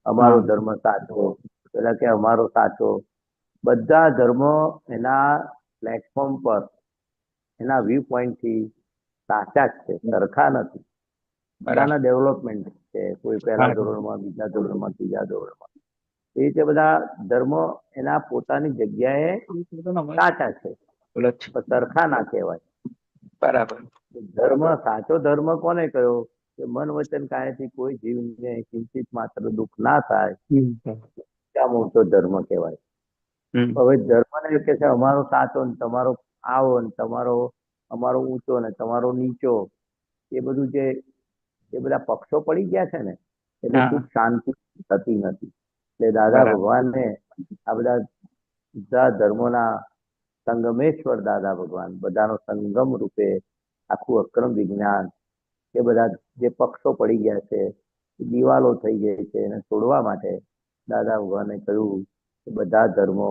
અમારો હા. ધર્મ સાચો, પેલા કે અમારો સાચો. બધા ધર્મો એના પ્લેટફોર્મ પર એના વ્યૂ પોઈન્ટ થી સાચા જ છે, સરખા નથી. બધાના ડેવલપમેન્ટ છે, કોઈ પહેલા બરાબર. ધોરણમાં, બીજા ધોરણમાં, ત્રીજા ધોરણમાં. એ રીતે બધા ધર્મો એના પોતાની જગ્યાએ સાચા છે, પણ સરખા ના કહેવાય. બરાબર. ધર્મ, સાચો ધર્મ કોને કહ્યો? કે મન વચન કાયાથી કોઈ જીવને કિંચિત માત્ર દુઃખ ના થાય, ત્યાં મોટો ધર્મ કહેવાય. હવે ધર્મને કે છે અમારો સાચો ને તમારો આવો ને તમારો અમારો ઊંચો ને તમારો નીચો, એ બધું જે એ બધા પક્ષો પડી ગયા છે ને, એટલે હા. સુખ શાંતિ થતી નથી. એટલે દાદા બરાબર. ભગવાનને આ બધા ધર્મોના સંગમેશ્વર દાદા ભગવાન, બધાનો સંગમ રૂપે આખું અક્રમ વિજ્ઞાન, એ બધા જે પક્ષો પડી ગયા છે, દિવાલો થઈ ગઈ છે, એને તોડવા માટે દાદા ભગવાને કહ્યું કે બધા ધર્મો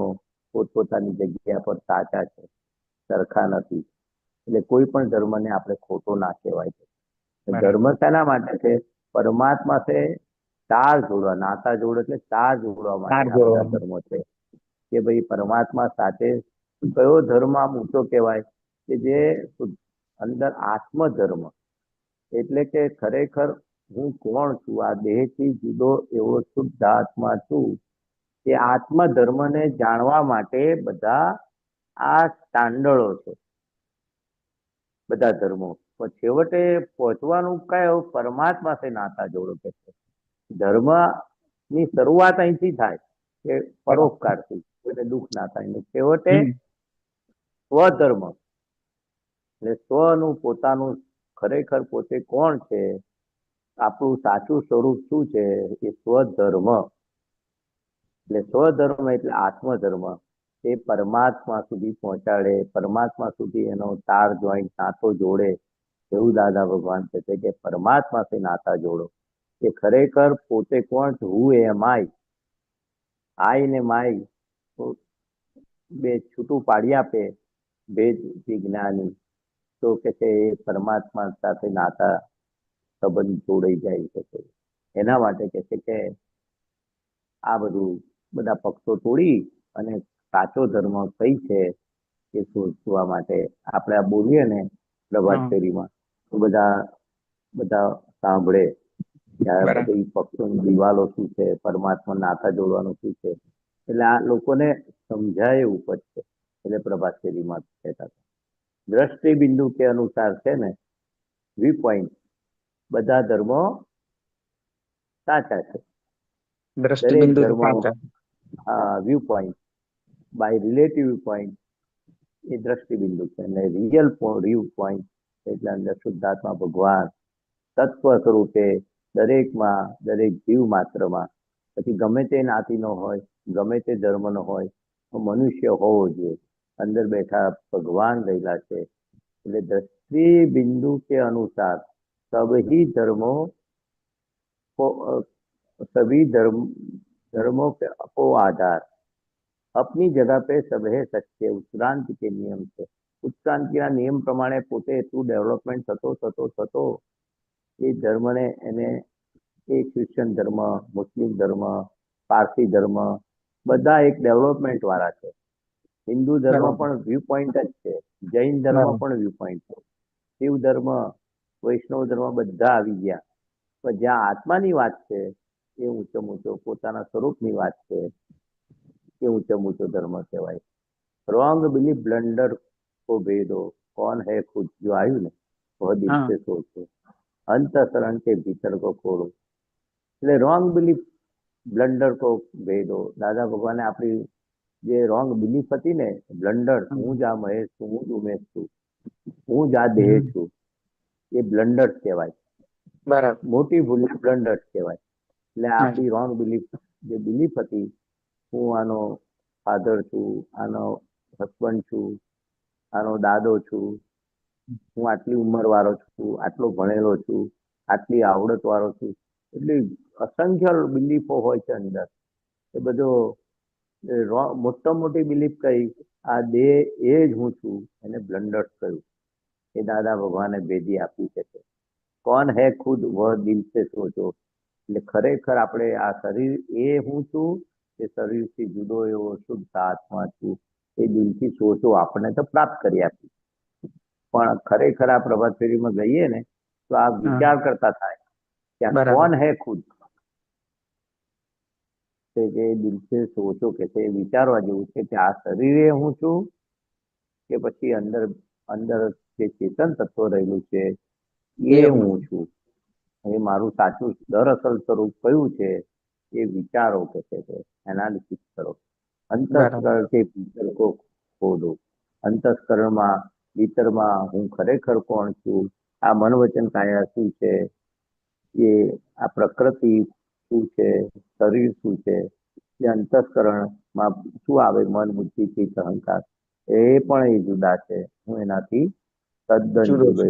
પોતપોતાની જગ્યા પર સાચા છે, સરખા નથી. એટલે કોઈ પણ ધર્મને આપણે ખોટો ના કહેવાય છે. ધર્મ શેના માટે છે? પરમાત્મા છે તાર જોડવા, નાતા જોડ એટલે તાર જોડવા માટે આ બધા ધર્મો છે. કે ભાઈ પરમાત્મા સાથે કયો ધર્મ આમ ઊંચો કહેવાય? કે જે અંદર આત્મ ધર્મ, એટલે કે ખરેખર હું કોણ છું, આ દેહથી જુદો એવો શુદ્ધ આત્મા છું. એ આત્મ ધર્મને જાણવા માટે બધા આ સ્ટાન્ડર્ડો છે, બધા ધર્મો. પણ છેવટે પહોંચવાનું કયો? પરમાત્મા સે નાતા જોડો કે છે. ધર્મ ની શરૂઆત અહીંથી થાય કે પરોપકારથી, કોઈને દુઃખ ના થાય. ને છેવટે સ્વધર્મ, એટલે સ્વનું પોતાનું ખરેખર પોતે કોણ છે, આપણું સાચું સ્વરૂપ શું છે, એ સ્વધર્મ. એટલે સ્વધર્મ એટલે આત્મધર્મ, એ પરમાત્મા સુધી પહોંચાડે, પરમાત્મા સુધી એનો તાર જોઈન્ટ નાતો જોડે. એવું દાદા ભગવાન કહે છે કે પરમાત્મા સે નાતા જોડો, કે ખરેખર પોતે કોણ છે, હું એમ આઈ ને માય બે છૂટું પાડી આપે ભેદ વિજ્ઞાની, તો કે છે એ પરમાત્મા સાથે નાતા સંબંધ જોડાઈ જાય છે. એના માટે કે છે કે આ બધું બધા પક્ષો તોડી અને સાચો ધર્મ કઈ છે એ શોધવા માટે આપણે આ બોલીએ ને પ્રભાત ફેરીમાં, તો બધા બધા સાંભળે કે આ બધી પક્ષોની દિવાલો શું છે, પરમાત્મા નાતા જોડવાનું શું છે. એટલે આ લોકોને સમજાય એવું પડશે. એટલે પ્રભાત ફેરીમાં કહેતા હતા દ્રષ્ટિ બિંદુ કે અનુસાર છે ને, વ્યૂ પોઈન્ટ, બધા ધર્મો સાચા છે. દરેક ધર્મો view point by relative view point એ દ્રષ્ટિ બિંદુ છે. અને રિયલ વ્યૂ પોઈન્ટ એટલે અંદર શુદ્ધાત્મા ભગવાન તત્વ સ્વરૂપે દરેકમાં, દરેક જીવ માત્રમાં, પછી ગમે તે નાતીનો હોય, ગમે તે ધર્મનો હોય, મનુષ્ય હોવો જોઈએ. અંદર બેઠા ભગવાન રહેલા છે. એટલે દ્રષ્ટિ बिंदु के अनुसार सभी धर्मों को सभी धर्मों को आधार अपनी जगह पे सब है सच्चे उत्क्रांति के नियम છે. ઉત્ક્રાંતિના નિયમ પ્રમાણે પોતે એટલું ડેવલપમેન્ટ થતો એ ધર્મને એને એ ક્રિશ્ચિયન ધર્મ, મુસ્લિમ ધર્મ, પારસી ધર્મ બધા એક ડેવલપમેન્ટ વાળા છે. હિન્દુ ધર્મ પણ વ્યૂ પોઈન્ટ જ છે, જૈન ધર્મ પણ વ્યૂ પોઈન્ટ છે, શિવ ધર્મ, વૈષ્ણવ ધર્મ બધા આવી ગયા. પણ જ્યાં આત્માની વાત છે એ ઊંચો ઊંચો પોતાના સ્વરૂપની વાત છે, એ ઊંચો ઊંચો ધર્મ કહેવાય. રોંગ બિલીફ બ્લન્ડર को भेदो कौन है खुद, जो आयु ने वह दिल से सोचो अंतःकरण के भीतर को खोलो. એટલે રોંગ બિલીફ બ્લન્ડર કો ભેદો. દાદા ભગવાને આપણી જે રોંગ બિલીફ હતી ને, બ્લન્ડર, હું જ આ મહેશ છું, હું જ ઉમેશ છું, હું જ આ દેહ છું, એ બ્લન્ડર્સ કહેવાય. બરાબર, મોટી ભૂલ બ્લન્ડર્સ કહેવાય. એટલે આપણી રોંગ બિલીફ, જે બિલીફ હતી, હું આનો ફાધર છું, આનો હસબન્ડ છું, આનો દાદો છું, હું આટલી ઉંમર વાળો છું, આટલો ભણેલો છું, આટલી આવડત વાળો છું, એટલી અસંખ્ય બિલીફો હોય છે અંદર. એ બધો મોટા મોટી બિલીફ કઈ, આ દેહ એ જ હું છું, એને બ્લન્ડર્સ કહ્યું. એ દાદા ભગવાને ભેદી આપી છે. કોણ હે ખુદ વહ દિલ સે સોચો, એટલે ખરેખર આપણે આ શરીર એ હું છું કે શરીરથી જુદો એવો શુદ્ધ આત્મા છું, એ દિલથી સોચો. આપણને તો પ્રાપ્ત કરી આપી, પણ ખરેખર આ પ્રભાત ફેરીમાં ગઈએ ને તો આ વિચાર કરતા થાય કે આ બરાબર. કોણ હે ખુદ, કે દિલસે સોચો કે છે વિચારવા જેવું છે કે આ શરીરે હું છું કે પછી અંદર અંદર જે ચેતન તત્વ રહેલું છે એ હું છું, એ મારું સાચું દરઅસલ સ્વરૂપ કયું છે એ વિચારો કે છે, એનાલિસિસ કરો. અંતસ્કરણ કે ભીતર કો ખોદો, અંતસ્કરણમાં ભીતરમાં હું ખરેખર કોણ છું, આ મન વચન કાયા શું છે, એ આ પ્રકૃતિ શું છે, શરીર શું છે, એ અંતસ્કરણમાં શું આવે, મન બુદ્ધિ ચિત્ત અહંકાર, એ પણ એ જુદા છે, હું એનાથી તદ્દન જુદો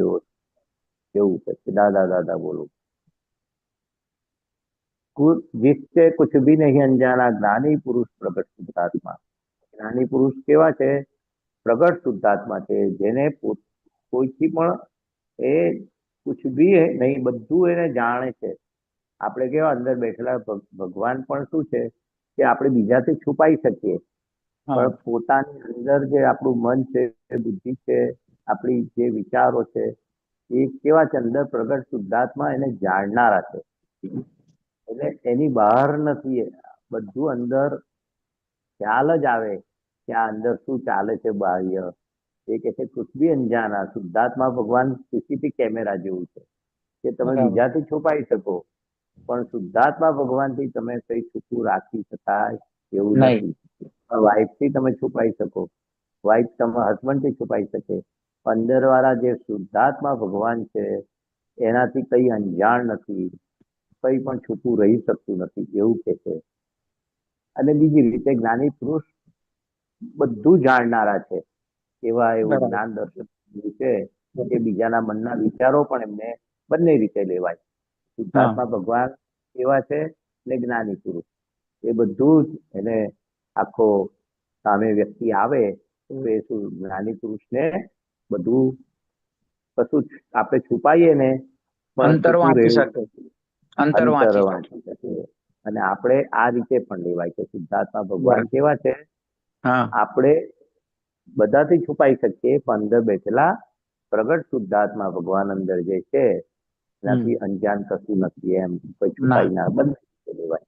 એવું છે. દાદા દાદા બોલો. जिससे कुछ भी नहीं अनजाना ज्ञानी पुरुष प्रगट शुद्धात्मा, જ્ઞાની પુરુષ કેવા છે, પ્રગટ શુદ્ધાત્મા છે, જેને કોઈથી પણ એ કુછ બી નહીં, બધું એને જાણે છે. આપણે કેવા અંદર બેઠેલા ભગવાન પણ શું છે કે આપણે બીજાથી છુપાઈ શકીએ, પણ પોતાની અંદર જે આપણું મન છે, બુદ્ધિ છે, આપણી જે વિચારો છે, એ કેવા છે, અંદર પ્રગટ શુદ્ધાત્મા એને જાણનારા છે. એટલે એની બહાર નથી, બધું અંદર ખ્યાલ જ આવે કે આ અંદર શું ચાલે છે બાહ્ય. એ કે છે કુછ ભી અંજાના, શુદ્ધાત્મા ભગવાન સીસીટીવી કેમેરા જેવું છે કે તમે બીજાથી છુપાઈ શકો, પણ શુદ્ધાત્મા ભગવાનથી તમે કઈ છુપું રાખી શકાય એવું નથી. વાઇફથી તમે છુપાઈ શકો, વાઇફ તમારા હસબન્ડથી છુપાઈ શકે, અંદર વાળા જે શુદ્ધાત્મા ભગવાન છે એનાથી કઈ અંજાણ નથી, કઈ પણ છૂટું રહી શકતું નથી એવું કે છે. અને બીજી રીતે જ્ઞાની પુરુષ બધું જાણનારા છે, એવા એવું જ્ઞાન દર્શન છે કે બીજાના મનના વિચારો પણ એમને બંને રીતે લેવાય. શુદ્ધાત્મા ભગવાન એવા છે ને જ્ઞાની પુરુષ, એ બધું જ એને આખો સામે વ્યક્તિ આવે તો એ શું જ્ઞાની પુરુષને બધું કશું આપણે છુપાઈએ ને પણ અંતર વાંચી શકે. અને આપણે આ રીતે પણ લેવાય કે શુદ્ધાત્મા ભગવાન કેવા છે, આપણે બધાથી છુપાઈ શકીએ પણ અંદર બેઠેલા પ્રગટ શુદ્ધાત્મા ભગવાન અંદર જે છે એનાથી અંજાન કશું નથી, એમ કોઈ છુપાઈ ના બંધ લેવાય.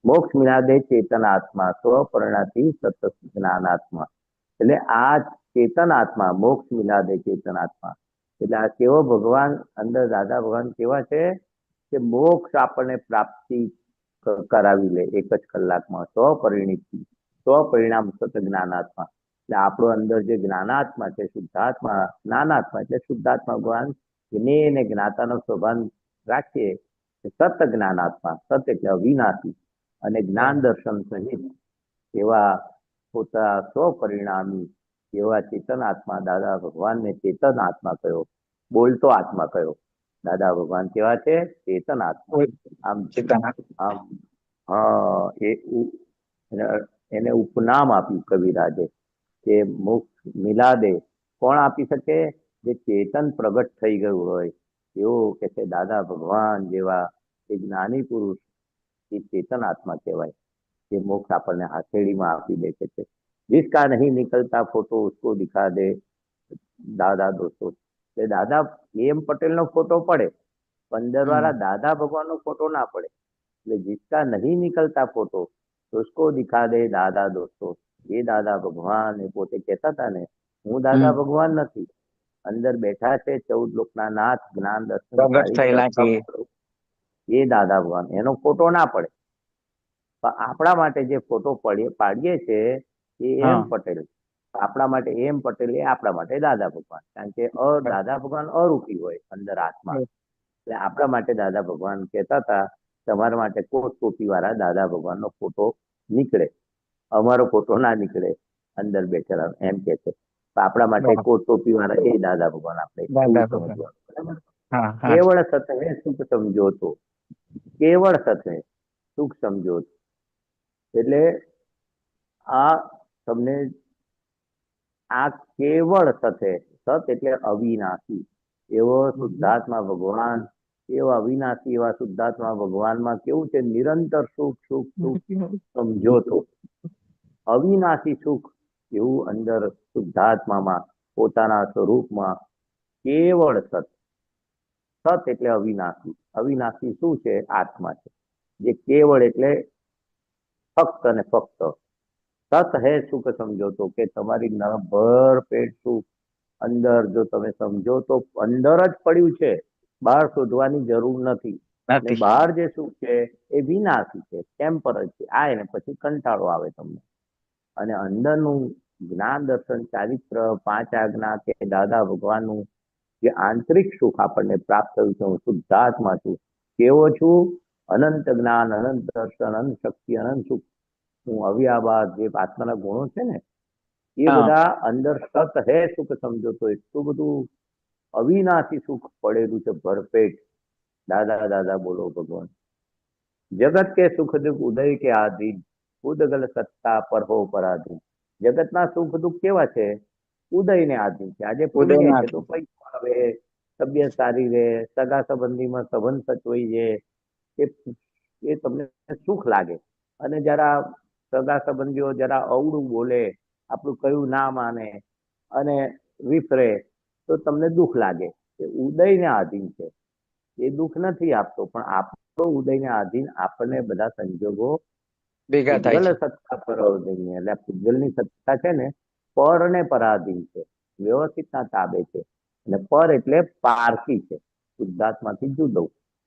મોક્ષ મિલાદે ચેતન આત્મા સ્વપરણાથી સતત જ્ઞાનાત્મા, એટલે આ ચેતન આત્મા, મોક્ષ મિલાદે ચેતન આત્મા, એટલે આ કેવો ભગવાન અંદર દાદા ભગવાન કેવા છે કે મોક્ષ આપણને પ્રાપ્તિ કરાવી લે એક જ કલાકમાં, સ્વપરિણામ સત જ્ઞાનાત્મા. એટલે આપણો અંદર જે જ્ઞાનાત્મા છે, શુદ્ધાત્મા જ્ઞાનાત્મા, એટલે શુદ્ધાત્મા ભગવાન જ્ઞેય જ્ઞાતાનો સ્વભાવ રાખીએ, સત જ્ઞાનાત્મા, સત એટલે અવિનાશી અને જ્ઞાન દર્શન સહિત એવા પોતા સ્વપરિણામી એવા ચેતન આત્મા દાદા ભગવાનને ચેતન આત્મા કયો, બોલતો આત્મા કયો. દાદા ભગવાન કેવા છે, ચેતન આત્મા. આમ હા, એને ઉપનામ આપ્યું કવિરાજે કે મોક્ષ મિલાદે કોણ આપી શકે, જે ચેતન પ્રગટ થઈ ગયું હોય એવું કે છે દાદા ભગવાન જેવા એ જ્ઞાની પુરુષ એ ચેતન આત્મા કહેવાય, જે મોક્ષ આપણને હાથેળીમાં આપી દે છે. जिसका नहीं निकलता फोटो उसको दिखा दे दादा दोस्तों. એટલે દાદા એમ પટેલ નો ફોટો પડે, અંદર વાળા દાદા ભગવાન નો ફોટો ના પડે. એટલે जिसका नहीं निकलता फोटो उसको दिखा दे दादा दोस्तों. એ દાદા ભગવાન એ પોતે કહેતા હતા ને, હું દાદા ભગવાન નથી, અંદર બેઠા છે 14 લોકના નાથ, જ્ઞાન દર્શન એ દાદા ભગવાન, એનો ફોટો ના પડે. પણ આપણા માટે જે ફોટો પાડીએ છે એ એમ પટેલ, આપણા માટે એમ પટેલ એ આપણા માટે દાદા ભગવાન, કારણ કે દાદા ભગવાન અરૂપી હોય અંદર આત્મા. એટલે આપણા માટે દાદા ભગવાન કહેતા હતા તમારા માટે કોટ ટોપી વાળા દાદા ભગવાન નો ફોટો નીકળે, અમારો ફોટો ના નીકળે અંદર બેઠેલા, એમ કે છે. આપણા માટે કોટ ટોપી વાળા એ દાદા ભગવાન આપણે કેવળ સત હે સુખ સમજો તો, કેવળ સત હે સુખ સમજો. એટલે આ તમને આ કેવળ સત હે, સત એટલે અવિનાશી એવો શુદ્ધાત્મા ભગવાન એવા અવિનાશી એવા શુદ્ધાત્મા ભગવાનમાં કેવું છે? નિરંતર સુખ સુખ સુખ સમજો તો અવિનાશી સુખ એવું અંદર શુદ્ધાત્મામાં પોતાના સ્વરૂપમાં કેવળ સત. સત એટલે અવિનાશી. અવિનાશી શું છે? આત્મા છે, જે કેવળ એટલે ફક્ત અને ફક્ત. સત હે સુખ સમજો તો કે તમારી ભર પેટ સુખ અંદર જો તમે સમજો તો અંદર જ પડ્યું છે, બહાર શોધવાની જરૂર નથી. અને બહાર જે સુખ છે એ વિનાશી છે, ટેમ્પરરી છે. આ એને પછી કંટાળો આવે તમને. અને અંદરનું જ્ઞાન દર્શન ચારિત્ર પાંચ આજ્ઞા કે દાદા ભગવાનનું જે આંતરિક સુખ આપણને પ્રાપ્ત થયું છે, હું શુદ્ધાત્મા છું, કેવો છું? અનંત જ્ઞાન, અનંત દર્શન, અનંત શક્તિ, અનંત સુખ. હું અવ્યાબાદ જે આત્માના ગુણો છે ને એ બધા અંદર સત હે સુખ સમજો તો એટલું બધું અવિનાશી સુખ પડેલું છે ભરપેટ. દાદા દાદા બોલો ભગવાન. જગત કે સુખ દુઃખ ઉદય કે આધીન, ઉદગલ સત્તા પર હો પરાધીન. જગતના સુખ દુઃખ કેવા છે? ઉદયને આધીન છે. આજે પુણ્ય છે તો પૈસા આવે, તબિયત સારી રહે, સગા સંબંધીમાં સંબંધ સચવાઈ જાય, એ તમને સુખ લાગે. અને જરા સગા સંબંધીઓ જરા અવળું બોલે, આપણું કયું ના માને અને વિફરે તો તમને દુઃખ લાગે. એ ઉદયને આધીન છે, એ દુઃખ નથી આપતો. પણ આપણો ઉદયને આધીન આપણને બધા સંજોગો ભેગા થાય છે. સત્તા પર એટલે પૂજલની સત્તા છે ને પર ને પરાધીન છે, વ્યવસ્થિતના તાબે છે. અને પર એટલે પારકી છે, શુદ્ધાત્માથી જુદો.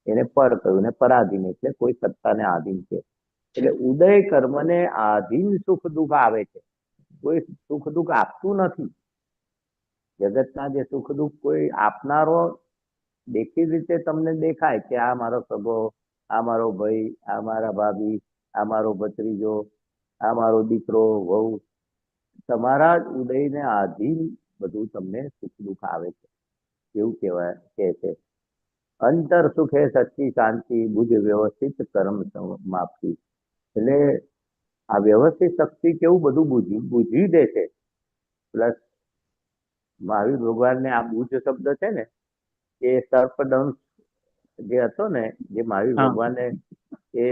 એને પર કહ્યું ને પરાધીન એટલે કોઈ સત્તાને આધીન છે. એટલે ઉદય કર્મને આધીન સુખ દુઃખ આવે છે, કોઈ સુખ દુઃખ આપતું નથી. જગતના જે સુખ દુઃખ કોઈ આપનારો દેખી રીતે તમને દેખાય કે આ મારો સગો, આ મારો ભાઈ, આ મારા ભાભી, આ મારો ભત્રીજો, આ મારો દીકરો, વહુ, તમારા જ ઉદયને આધીન બધું તમને સુખ દુઃખ આવે છે એવું કહેવાય કે છે. અંતર સુખે સચ્ચી શાંતિ, બુદ્ધ વ્યવસ્થિત કર્મ સમાપ્તિ. એટલે આ વ્યવસ્થિત શક્તિ કેવું બધું બુઝી દે છે. પ્લસ મહાવીર ભગવાનને આ બુદ્ધ શબ્દ છે ને એ સર્પદંશ જે હતો ને, જે મહાવીર ભગવાને એ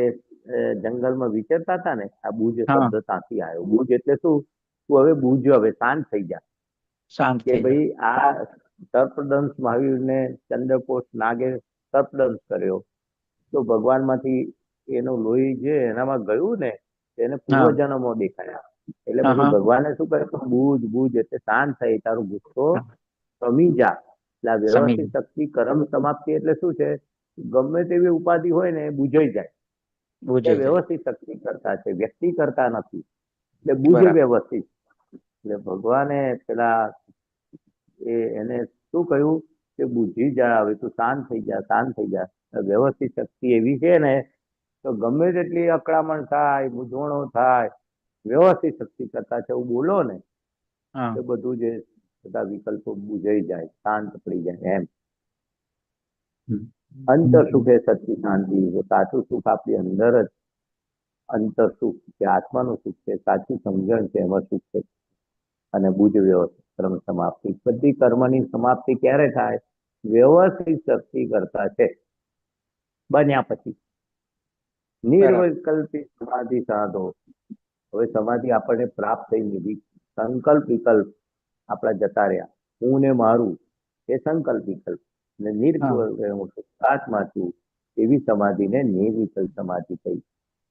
જંગલમાં વિચરતા હતા ને, આ બુજ શબ્દ ત્યાંથી આવ્યો. બુજ એટલે શું? તું હવે બુજ, હવે શાંત થઈ જા. કે ભાઈ આ સર્પદંશ મહાવીરને ચંદ્રકોષ નાગે સર્પદંશ કર્યો તો ભગવાનમાંથી એનું લોહી જે એનામાં ગયું ને એને પૂર્વજન્મો દેખાયા. એટલે પછી ભગવાને શું કર્યું? બુજ બુજ એટલે શાંત થઈ, તારું ગુસ્સો સમી જા. એટલે આ વ્યવસ્થિત શક્તિ કર્મ સમાપ્તિ એટલે શું છે? ગમે તેવી ઉપાધિ હોય ને એ બુજાઈ જાય. વ્યવસ્થિત શક્તિ કરતા છે, વ્યક્તિ કરતા નથી. એટલે બુજે વ્યવસ્થિત. એટલે ભગવાને પેલા એને શું કહ્યું કે બુજી જા, હવે તું શાંત થઈ જા, શાંત થઈ જા. વ્યવસ્થિત શક્તિ એવી છે ને તો ગમે તેટલી અકળામણ થાય, મૂંઝવણો થાય, વ્યવસ્થિત શક્તિ કરતા છે એવું બોલો ને તો બધું જે બધા વિકલ્પો બુજાઈ જાય, શાંત પડી જાય એમ. અંતર સુખે સચ્ચી શાંતિ. સાચું સુખ આપણી અંદર જ, અંતર સુખ જે આત્માનું સુખ છે, સાચી સમજણ છે, એમાં સુખ છે. અને બુજ વ્યવસ્થિત કર્મ સમાપ્તિ. બધી કર્મની સમાપ્તિ ક્યારે થાય? વ્યવસ્થિત શક્તિ કરતા છે બન્યા પછી. નિર્વિકલ્પિત સમાધિ સાધો. હવે સમાધિ આપણને પ્રાપ્ત થઈ લીધી, સંકલ્પ વિકલ્પ આપણા જતા રહ્યા. હું ને મારું એ સંકલ્પ વિકલ્પ. અને નિર્વિકલ્પ છું એવી સમાધિને નિર્વિકલ્પ સમાધિ થઈ.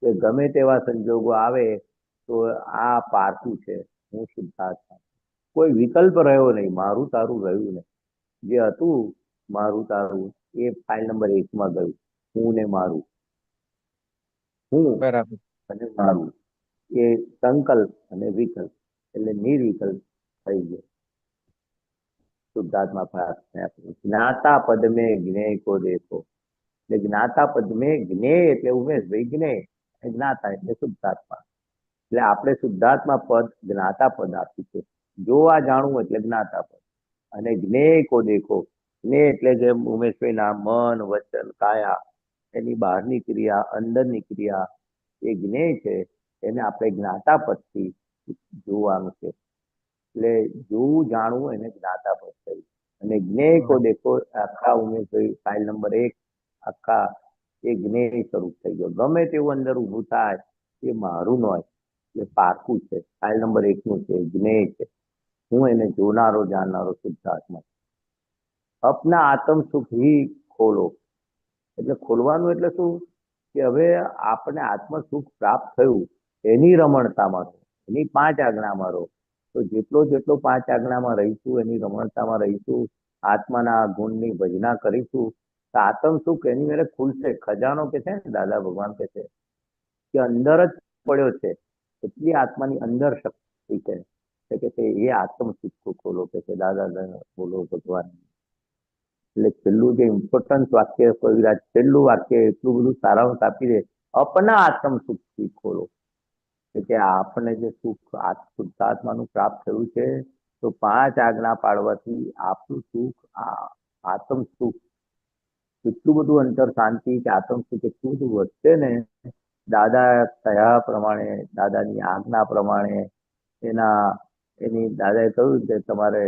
કે ગમે તેવા સંજોગો આવે તો આ પારકું છે, હું શુદ્ધાત્મા. કોઈ વિકલ્પ રહ્યો નહીં, મારું તારું રહ્યું નહીં. જે હતું મારું તારું એ ફાઇલ નંબર 1 માં ગયું. હું ને મારું, હું અને મારું એ સંકલ્પ અને વિકલ્પ એટલે નિર્વિકલ્પ થઈ ગયો. શુદ્ધાત્મા પ્રાપ્ત થયા. જ્ઞાતા પદ મેં જ્ઞેય કો દેખો. એટલે જ્ઞાતા પદ મેં જ્ઞેય એટલે ઉમેશભાઈ જ્ઞેય, જ્ઞાતા એટલે શુદ્ધાત્મા. એટલે આપણે શુદ્ધાત્મા પદ જ્ઞાતા પદ આપ્યું છે. જોવા જાણવું એટલે જ્ઞાતા પદ. અને જ્ઞેય કો દેખો. જ્ઞેય એટલે જેમ ઉમેશભાઈના મન વચન કાયા એની બહારની ક્રિયા અંદરની ક્રિયા એ જ્ઞેય છે, એને આપણે જ્ઞાતા પદથી જોવાનું છે. એટલે જોવું જાણવું એને જ્ઞાતા પદ થયું. અને જ્ઞેય કો દેખો આખા ઉમેશભાઈ ફાઇલ નંબર 1 આખા એ જ્ઞેય સ્વરૂપ થઈ ગયો. ગમે તેવું અંદર ઊભું થાય એ મારું ન હોય, એ પારકું છે, ફાઇલ નંબર 1 નું છે, જ્ઞેય છે. હું એને જોનારો જાણનારો શુદ્ધાત્મા. અપના આત્મ સુખ ही ખોલો. એટલે ખોલવાનું એટલે શું કે હવે આપણે આત્મ સુખ પ્રાપ્ત થયું એની રમણતામાં રહો, એની 5 આજ્ઞામાં રહો. તો જેટલો 5 આજ્ઞામાં રહીશું, એની રમણતામાં રહીશું, આત્માના ગુણની ભજના કરીશું, તો આત્મ સુખ એની મેળે ખુલશે. ખજાનો કે છે ને દાદા ભગવાન કે છે કે અંદર જ પડ્યો છે, એટલી આત્માની અંદર શક્તિ છે કે એ આત્મ સુખ ખોલો કે છે દાદા બોલો ભગવાન. એટલે છેલ્લું જે ઇમ્પોર્ટન્ટ વાક્ય કવિરાજ, છેલ્લું વાક્ય એટલું બધું સારાંશ આપી દે, અપના આત્મ સુખ ખોલો. કે આપણે જે સુખ શુદ્ધાત્માનું પ્રાપ્ત થયું છે, તો 5 આજ્ઞા પાડવાથી આપણું સુખ, આત્મ સુખ એટલું બધું અંતર શાંતિ કે આત્મ સુખ એટલું બધું વધશે ને, દાદા કયા પ્રમાણે, દાદાની આજ્ઞા પ્રમાણે એની દાદાએ કહ્યું કે તમારે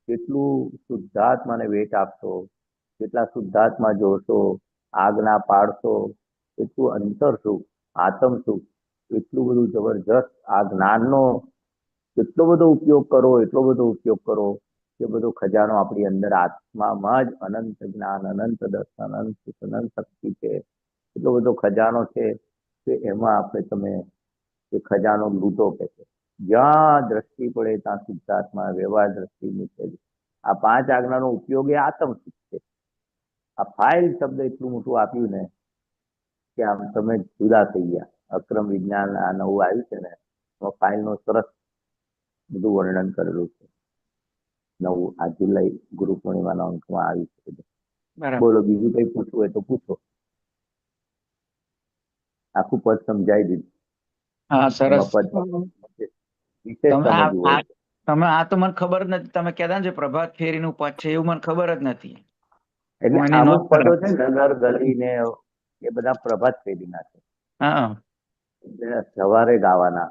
કેટલું શુદ્ધાત્માને વેટ આપશો, કેટલા શુદ્ધાત્મા જોશો, આજ્ઞા પાડશો, એટલું અંતર સુખ, આત્મ સુખ એટલું બધું જબરજસ્ત. આ જ્ઞાનનો એટલો બધો ઉપયોગ કરો, એટલો બધો ઉપયોગ કરો કે બધો ખજાનો આપણી અંદર આત્મામાં જ અનંત જ્ઞાન, અનંત દર્શન, અનંત સુખ, અનંત શક્તિ છે. એટલો બધો ખજાનો છે કે એમાં આપણે તમે એ ખજાનો લૂંટો કે છે. જ્યાં દ્રષ્ટિ પડે ત્યાં શુદ્ધાત્મા, વ્યવહાર દ્રષ્ટિ નીચે. આ 5 આજ્ઞાનો ઉપયોગ એ આત્મ સુખ છે. આ ફાઇલ શબ્દ એટલું મોટું આપ્યું ને કે આમ તમે જુદા થઈ ગયા. અક્રમ વિજ્ઞાન આ નવું આવ્યું છે ને, એમાં ફાઇલનું સરસ બધું વર્ણન કરેલું છે. નવું આ જુલાઈ ગુરુ પૂર્ણિમાના અંકમાં આવ્યું છે. બોલો, બીજું કઈ પૂછવું હોય તો પૂછો. આખું પદ સમજાઈ દીધું. હા, સરસ. વિશેષ સમજવું હોય તમે આ તો મને ખબર જ નથી. તમે કહેતા ને પ્રભાત ફેરીનું પદ છે, એવું મને ખબર જ નથી. એટલે અમુક પદો છે નગર ગલી ને એ બધા પ્રભાત ફેરીના છે. એટલે સવારે ગાવાના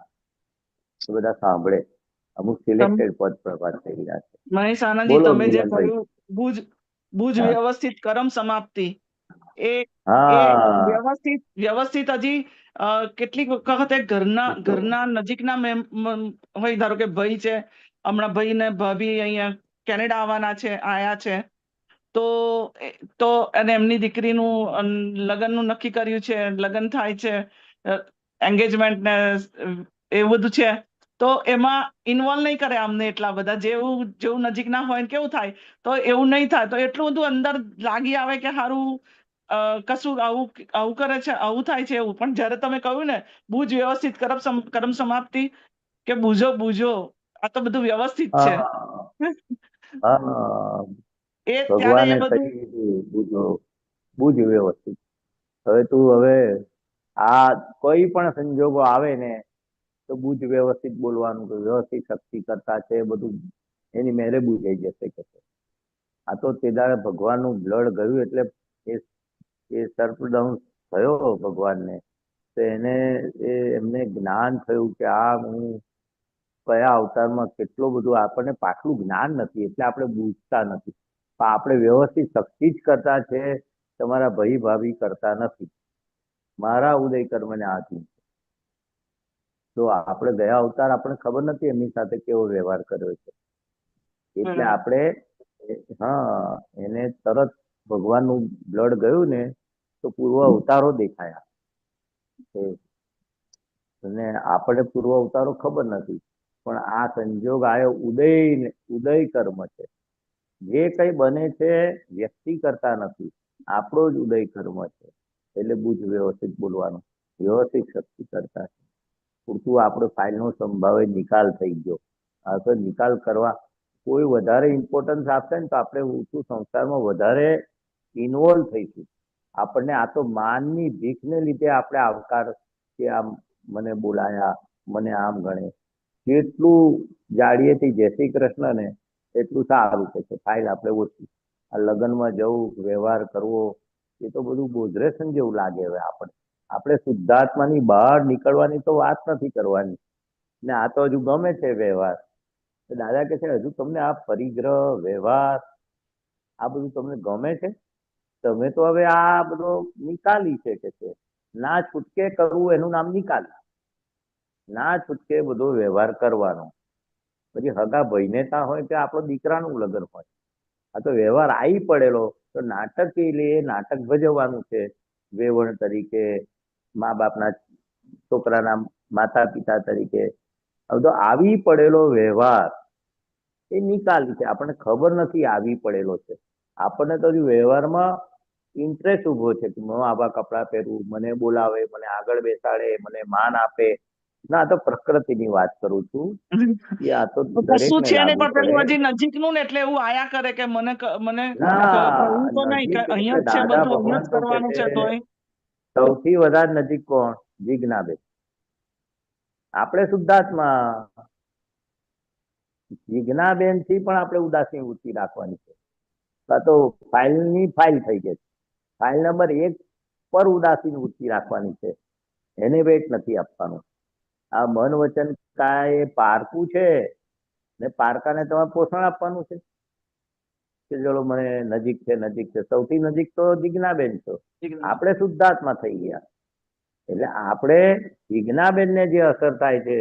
એ બધા સાંભળે. અમુક સિલેક્ટેડ પદ પ્રભાત ફેરીના છે. મહેશ આનંદજી, તમે જે કહ્યું બુજ વ્યવસ્થિત કરમ સમાપ્તિ, એ વ્યવસ્થિત હજી કેટલીક વખતે ઘરના નજીકના હોય, ધારો કે ભાઈ છે, હમણાં ભાઈ ને ભાભી અહીંયા કેનેડા આવવાના છે, આયા છે, તો અને એમની દીકરીનું લગ્નનું નક્કી કર્યું છે, લગ્ન થાય છે, એન્ગેજમેન્ટ ને એવું બધું છે, તો એમાં ઇન્વોલ્વ નહીં કરે આમને એટલા બધા. જેવું નજીકના હોય ને કેવું થાય, તો એવું નહીં થાય. તો એટલું બધું અંદર લાગી આવે કે સારું કશું આવું કરે છે, આવું થાય છે એવું. પણ જયારે તમે કહ્યું ને બુજ વ્યવસ્થિત કરમ સમાપ્તિ, કે બુજો આ તો બધું વ્યવસ્થિત છે. ભગવાને કહી દીધું બુજ વ્યવસ્થિત. હવે આ કોઈ પણ સંજોગો આવે ને તો બુજ વ્યવસ્થિત બોલવાનું, વ્યવસ્થિત શક્તિ કરતા છે બધું એની મેરે બુજાઈ જશે કે આ તો તે દાડે ભગવાનનું બ્લડ ગયું એટલે એ સર્પદંશ થયો ભગવાનને, તો એમને જ્ઞાન થયું કે આ હું કયા અવતારમાં કેટલું બધું. આપણને પાછલું જ્ઞાન નથી એટલે આપણે બુજતા નથી, પણ આપણે વ્યવસ્થિત શક્તિ જ કરતા છે. તમારા ભાઈ ભાભી કરતા નથી. મારા ઉદય કર્મને આથી તો આપણે ગયા અવતાર આપણને ખબર નથી એમની સાથે કેવો વ્યવહાર કર્યો છે. એટલે આપણે એને તરત ભગવાનનું બ્લડ ગયું ને તો પૂર્વ અવતારો દેખાયા. અને આપણે પૂર્વ અવતારો ખબર નથી, પણ આ સંજોગ આવ્યો ઉદય કર્મ છે. જે કઈ બને છે વ્યક્તિ કરતા નથી, આપણો જ ઉદય કર્મ છે. એટલે બુજ વ્યવસ્થિત બોલવાનું, વ્યવસ્થિત શક્તિ કરતા છે. પૂરતું આપણે ફાઇલનો સંભાવે નિકાલ થઈ ગયો. આ તો નિકાલ કરવા કોઈ વધારે ઇમ્પોર્ટન્સ આપશે ને તો આપણે ઊંચું સંસારમાં વધારે ઇન્વોલ્વ થઈશું. આપણને આ તો માનની ભીખને લીધે આપણે આવકાર કે આમ મને બોલાયા, મને આમ ગણે. જેટલું જાડીએથી જય શ્રી કૃષ્ણ ને એટલું સારું છે. ફાઇલ આપણે ઓછી. આ લગ્નમાં જવું, વ્યવહાર કરવો એ તો બધું બોધરેશન જેવું લાગે. હવે આપણે શુદ્ધાત્માની બહાર નીકળવાની તો વાત નથી કરવાની ને આ તો હજુ ગમે છે વ્યવહાર. દાદા કે છે હજુ તમને આ પરિગ્રહ વ્યવહાર આ બધું તમને ગમે છે, તમે તો હવે આ બધો નિકાલી છે કે છે ના છૂટકે કરવું એનું નામ નિકાલ, ના છૂટકે બધો વ્યવહાર કરવાનો. પછી હગા ભાઈને ત્યાં હોય કે આપણો દીકરાનું લગ્ન હોય, આ તો વ્યવહાર આવી પડેલો તો નાટક એ નાટક ભજવવાનું છે. વેવણ તરીકે, મા બાપના છોકરાના માતા પિતા તરીકે, હવે તો આવી પડેલો વ્યવહાર એ નિકાલી છે. આપણને ખબર નથી આવી પડેલો છે. આપણને તો હજુ વ્યવહારમાં ઇન્ટરેસ્ટ ઉભો છે કે હું આવા કપડાં પહેરું, મને બોલાવે, મને આગળ બેસાડે, મને માન આપે. ના આ તો પ્રકૃતિની વાત કરું છું કે આ તો કશું દરેકને છે નહીં, લાગુ પણ પડે. પેલું હજી નજીકનું ને એટલે એવું આયા કરે કે મને ના કહ્યું તો નહીં કે નજીક અહીંયા એટલે જ છે, દાદા બધું અહીંયા ભગવાન જ તો કે કરવાનું છે છે તોય. સૌથી વધારે નજીક કોણ? જીજ્ઞાબેન. આપણે શુદ્ધાત્મા જીજ્ઞાબેન થી પણ આપણે ઉદાસી ઊંચી રાખવાની છે. કાં તો ફાઇલની ફાઇલ થઈ ગઈ, ફાઇલ નંબર 1 પર ઉદાસી ઊંચી રાખવાની છે, એને વેટ નથી આપવાનું. આ મન વચન કાય એ પારકું છે ને પારકાને તમારે પોષણ આપવાનું છે કે ચલો મને નજીક છે, નજીક છે. સૌથી નજીક તો જીજ્ઞાબેન છો, આપણે શુદ્ધાત્મા થઈ ગયા. એટલે આપણે જીજ્ઞાબેનને જે અસર થાય છે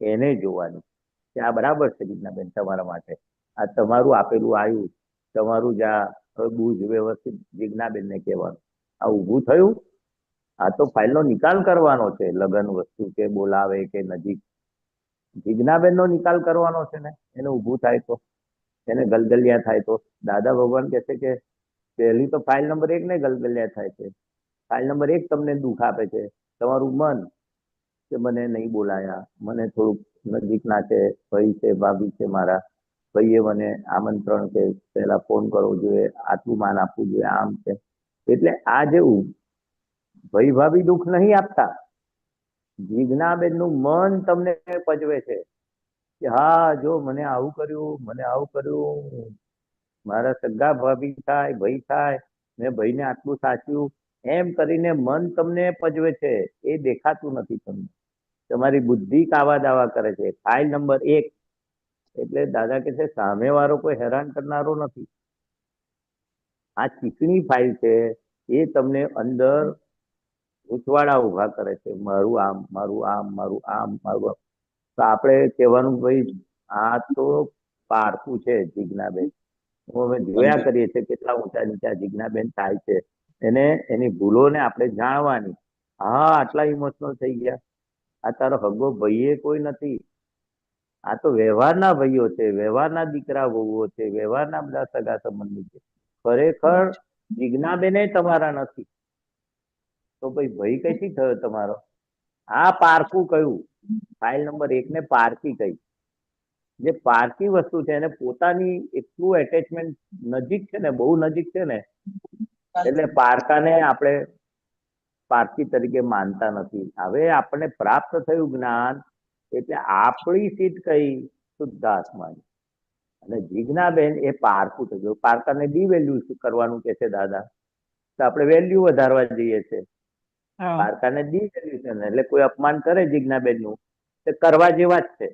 એને જોવાની કે આ બરાબર છે જીજ્ઞાબેન તમારા માટે, આ તમારું આપેલું આવ્યું, તમારું જ્યાં બુજ વ્યવસ્થિત જીજ્ઞાબેનને કહેવાનું આ ઊભું થયું. આ તો ફાઇલનો નિકાલ કરવાનો છે, લગ્ન વસ્તુ કે બોલાવે કે નજીક જીજ્ઞાબેનનો નિકાલ કરવાનો છે ને, એને ઊભું થાય તો, એને ગલગલિયા થાય તો. દાદા ભગવાન કહે છે કે પહેલી તો ફાઇલ નંબર 1 ને ગલગલિયા થાય છે. ફાઇલ નંબર 1 તમને દુઃખ આપે છે, તમારું મન કે મને નહીં બોલાયા, મને થોડુંક નજીકના છે, ભાઈ છે, ભાભી છે, મારા ભાઈએ મને આમંત્રણ કે પહેલા ફોન કરવો જોઈએ, આટલું માન આપવું જોઈએ, આમ છે. એટલે આ જેવું ભાઈ ભાભી દુઃખ નહીં આપતા, જીજ્ઞાબેનનું મન તમને પજવે છે કે હા જો મને આવું કર્યું, મને આવું કર્યું, મારા સગા ભાભી થાય, ભાઈ થાય, મેં ભાઈને આટલું સાચ્યું, એમ કરીને મન તમને પજવે છે. એ દેખાતું નથી તમને, તમારી બુદ્ધિ કાવા દાવા કરે છે. ફાઇલ નંબર 1 એટલે દાદા કે છે સામેવાળો કોઈ હેરાન કરનારો નથી, આ ચીકણી ફાઇલ છે એ તમને અંદર ઉછવાડા ઉભા કરે છે, મારું આમ, મારું આમ, મારું આમ, મારું આમ. તો આપણે કહેવાનું ભાઈ આ તો પારકું છે જીજ્ઞાબેન. અમે જોયા કરીએ છીએ કેટલા ઊંચા નીચા જીજ્ઞાબેન થાય છે. એને એની ભૂલોને આપણે જાણવાની. હા આટલા ઇમોશનલ થઈ ગયા, આ તારો હગો ભાઈએ કોઈ નથી, આ તો વ્યવહારના ભાઈઓ છે, વ્યવહારના દીકરા વહુઓ છે, વ્યવહારના બધા સગા સંબંધી છે. ખરેખર જીજ્ઞાબેને તમારા નથી તો ભાઈ કઈથી થયો તમારો? આ પારકું કયું? ફાઇલ નંબર 1 ને પારકી કઈ? જે પારકી વસ્તુ છે એને પોતાની એટલું એટેચમેન્ટ નજીક છે ને, બહુ નજીક છે ને, એટલે પારકાને આપણે પારકી તરીકે માનતા નથી. હવે આપણને પ્રાપ્ત થયું જ્ઞાન એટલે આપણી સીટ કઈ? શુદ્ધ આત્માની. અને જીજ્ઞાબેન એ પારકું થઈ ગયું. પારકાને ડિવેલ્યુ કરવાનું કે છે દાદા, તો આપણે વેલ્યુ વધારવા જઈએ છીએ. પારકાને ડિવેલ્યુ છે એટલે કોઈ અપમાન કરે જીજ્ઞાબેન નું તે કરવા જેવા જ છે.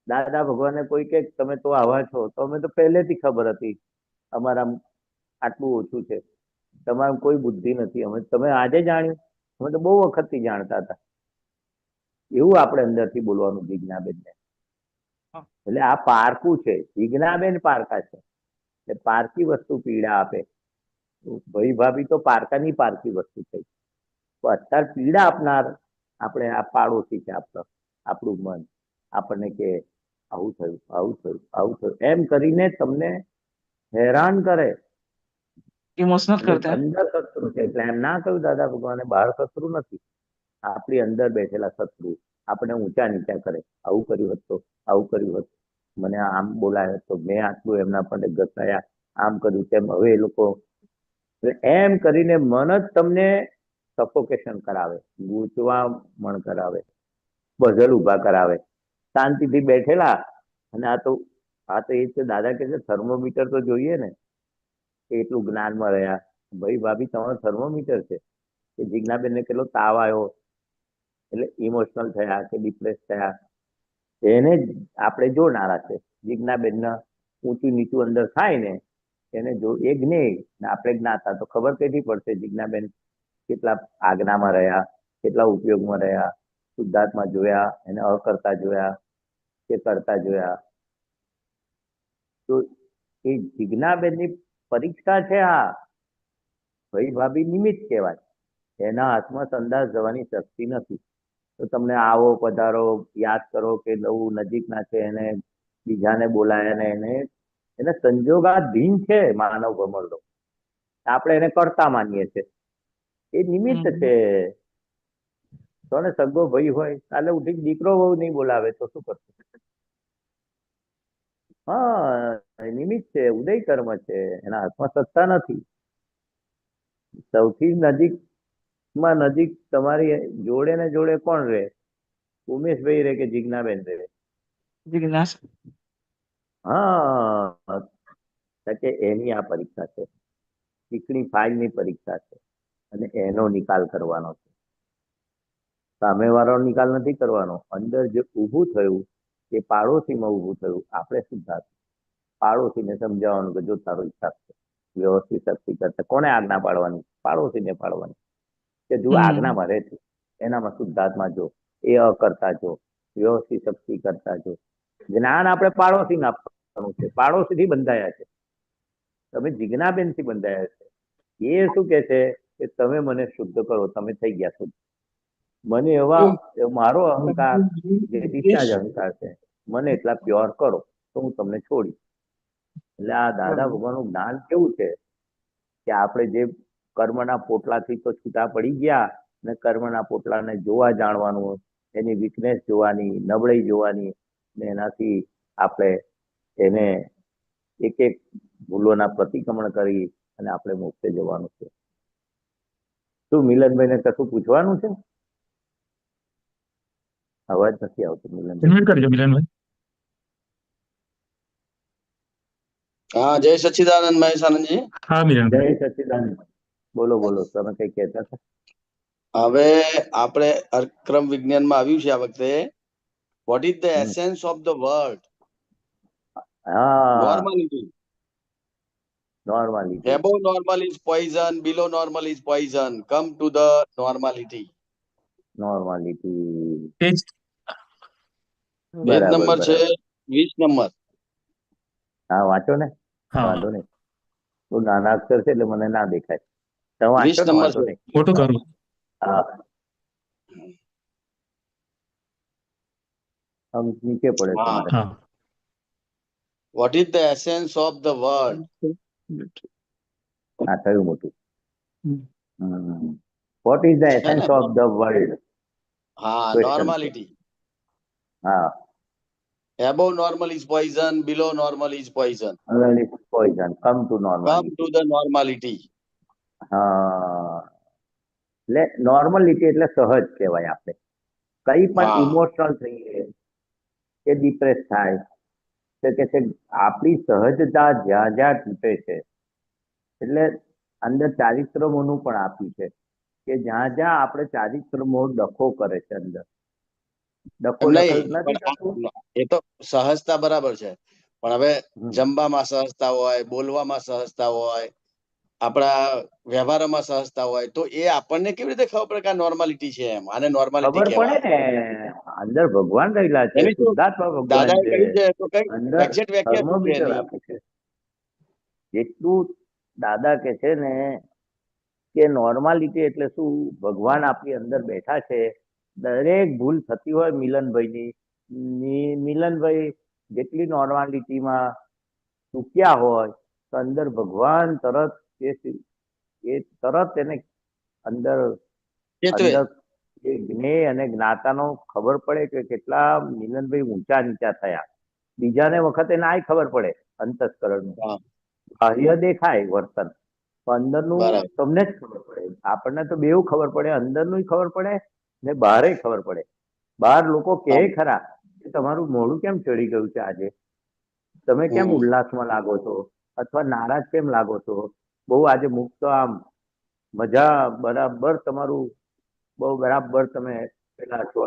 દાદા ભગવાને કોઈ કે તમે તો આવા છો, તો અમે તો પહેલેથી ખબર હતી અમારા આટલું ઓછું છે, તમારે કોઈ બુદ્ધિ નથી, અમે તમે આજે જાણ્યું, અમે તો બહુ વખતથી જાણતા હતા. એવું આપણે અંદરથી બોલવાનું જીજ્ઞાબેનને. એટલે આ પારકું છે, જીજ્ઞાબેન પારકા છે. એટલે પારકી વસ્તુ પીડા આપે. ભાઈ ભાભી તો પારકાની પારકી વસ્તુ થઈ. તો અત્યારે પીડા આપનાર આપણે આ પાડોશી છે આપણો, આપણું મન આપણને કે આવું થયું, આવું થયું, આવું થયું, એમ કરીને તમને હેરાન કરે, ઇમોશનલ કરતા. અંદર શત્રુ છે. એટલે એમ ના કહ્યું દાદા ભગવાને બહાર શત્રુ નથી, આપણી અંદર બેઠેલા શત્રુ આપણે ઊંચા નીચા કરે. આવું કર્યું હતું, આવું કર્યું હતું, મને આમ બોલાયો હતો, મેં આટલું એમના પર ઘસાયા, આમ કર્યું તેમ. હવે એ લોકો એમ કરીને મન જ તમને સફોકેશન કરાવે, ગૂંચવામણ કરાવે, પઝલ ઉભા કરાવે. શાંતિથી બેઠેલા અને આ તો એ છે દાદા કે છે થર્મોમીટર તો જોઈએ ને, એટલું જ્ઞાનમાં રહ્યા. ભાઈ ભાભી તમારો થર્મોમીટર છે કે જીજ્ઞાબેનને કેટલો તાવ આવ્યો એટલે ઇમોશનલ થયા કે ડિપ્રેસ થયા, એને જ આપણે જોનારા છે. જીજ્ઞાબેનના ઊંચું નીચું અંદર થાય ને એને જો એ જ્ઞેય ને આપણે જ્ઞાતા, તો ખબર કઈથી પડશે જિજ્ઞાબેન કેટલા આજ્ઞામાં રહ્યા, કેટલા ઉપયોગમાં રહ્યા, શુદ્ધાત્મા જોયા, એને અકર્તા જોયા કે કરતા જોયા? તો એ જિજ્ઞાબેનની પરીક્ષા છે. આ ભાઈ ભાભી નિમિત્ત કહેવાય, એના હાથમાં સંદાસ જવાની શક્તિ નથી. તો તમને આવો પધારો યાદ કરો કે નવું નજીકના છે, એને બીજાને બોલાયા ને એને સંજોગાધીન છે માનવ ભમરડો. આપણે એને કરતા માનીએ છીએ, એ નિમિત્ત છે. તો ને સગો ભાઈ હોય, કાલે ઉઠી દીકરો બહુ નહીં બોલાવે તો શું કરશે? હા, નિમિત્ત છે, ઉદય કર્મ છે, એના હાથમાં સત્તા નથી. સૌથી નજીકમાં નજીક તમારી જોડે ને જોડે કોણ રહે? ઉમેશભાઈ રહે કે જિજ્ઞાબેન રહે? જિજ્ઞાસ. હા, કે એની આ પરીક્ષા છે, ચીકણી ફાઇલની પરીક્ષા છે, અને એનો નિકાલ કરવાનો છે. સામેવાળો નિકાલ નથી કરવાનો. અંદર જે ઊભું થયું એ પાડોશીમાં ઊભું થયું. આપણે શુદ્ધાત્મા પાડોશીને સમજાવવાનું કે જો તારો ઈચ્છા છે વ્યવસ્થિત શક્તિ કરતા. કોને આજ્ઞા પાડવાની? પાડોશીને પાડવાની કે જો આજ્ઞામાં રહે છે, એનામાં શુદ્ધાત્મા જો, એ અકર્તા જો, વ્યવસ્થિત શક્તિ કરતા જો. જ્ઞાન આપણે પાડોશીને આપવાનું છે. પાડોશીથી બંધાયા છે. તમે જિજ્ઞાબેનથી બંધાયા છે. એ શું કે છે કે તમે મને શુદ્ધ કરો, તમે થઈ ગયા શુદ્ધ. મને મારો અહંકાર જે ડિસ્ચાર્જ અહંકાર છે, મને એટલા પ્યોર કરો તો હું તમને છોડી. એટલે આ દાદા ભગવાનનું જ્ઞાન કેવું છે કે આપણે જે કર્મના પોટલાથી તો છૂટા પડી ગયા, ને કર્મના પોટલાને જોવા જાણવાનું, એની વીકનેસ જોવાની, નબળાઈ જોવાની, ને એનાથી આપણે એને એક એક ભૂલોના પ્રતિક્રમણ કરી અને આપણે મોક્ષે જવાનું છે. શું મિલનભાઈને કશું પૂછવાનું છે? અવાજ નથી આવતો મિલનભાઈ. કરજો મિલનભાઈ. હા, જય સચ્ચિદાનંદ મહેશાનંદજી. હા મિલનભાઈ. જય સચ્ચિદાનંદ. બોલો બોલો, તમે કઈ કહેતા હતા? હવે આપણે અક્રમ વિજ્ઞાનમાં આવ્યું છે આ વખતે. What is the essence of the word? Normality. Normality. Above normal is poison, below normal is poison. Come to the normality. Normality. Page number છે 20 નંબર. હા, વાંચો ને, વાંધો નહીં. બહુ નાના અક્ષર છે એટલે મને ના દેખાય. તમે વાંચો ને, વાંધો નહીં. મોટું કરું. હા, આમ નીચે પડે તમારે. હા. What is the essence of the word? હા, થયું મોટું. What is the essence of the world? હા, normality. હા. Above normal is poison, below normal is poison. Poison. Come to normality. Come to the normality. હા, એટલે normality એટલે સહજ કહેવાય. આપણે કઈ પણ ઇમોશનલ થઈએ કે ડિપ્રેસ થાય તો કે છે આપણી સહજતા જ્યાં જ્યાં તૂટે છે, એટલે અંદર ચારિત્રમોનું પણ આપ્યું છે કે જ્યાં જ્યાં આપણે ચારિત્રમો ડખો કરે છે, અંદર ડખો નથી થતું. એ તો સહજતા બરાબર છે, પણ હવે જમવામાં સહજતા હોય, બોલવામાં સહજતા હોય, આપણા વ્યવહારમાં સહજતા હોય, તો એ આપણને કેવી રીતે ખબર પડે કે આ નોર્માલિટી છે? એમ આને નોર્માલિટી કહેવાય. ખબર પડે ને, અંદર ભગવાન રહેલા છે, શુદ્ધાત્મા ભગવાન છે, અંદર થર્મોમીટર આપે છે. જેટલું દાદા કે છે ને કે નોર્માલિટી એટલે શું, ભગવાન આપણી અંદર બેઠા છે. દરેક ભૂલ થતી હોય મિલનભાઈની, મિલનભાઈ જેટલી નોર્માલિટીમાં ચૂક્યા હોય તો અંદર ભગવાન તરત એ તરત એને અંદર અંદર જ્ઞેય અને જ્ઞાતાનો ખબર પડે કે કેટલા મિલનભાઈ ઊંચા નીચા થયા. બીજાને વખતે ના ખબર પડે અંતસ્કરણનું, બાહ્ય દેખાય વર્તન, અંદરનું તમને જ ખબર પડે. આપણને તો બેઉ ખબર પડે, અંદરનું ખબર પડે ને બહારે ખબર પડે. બહાર લોકો કહે ખરા કે તમારું મોઢું કેમ ચડી ગયું છે આજે, તમે કેમ ઉલ્લાસમાં લાગો છો, અથવા નારાજ કેમ લાગો છો, બહુ આજે મુક્ત આમ મજા બરાબર, તમારું બહુ બરાબર તમે પેલા છો.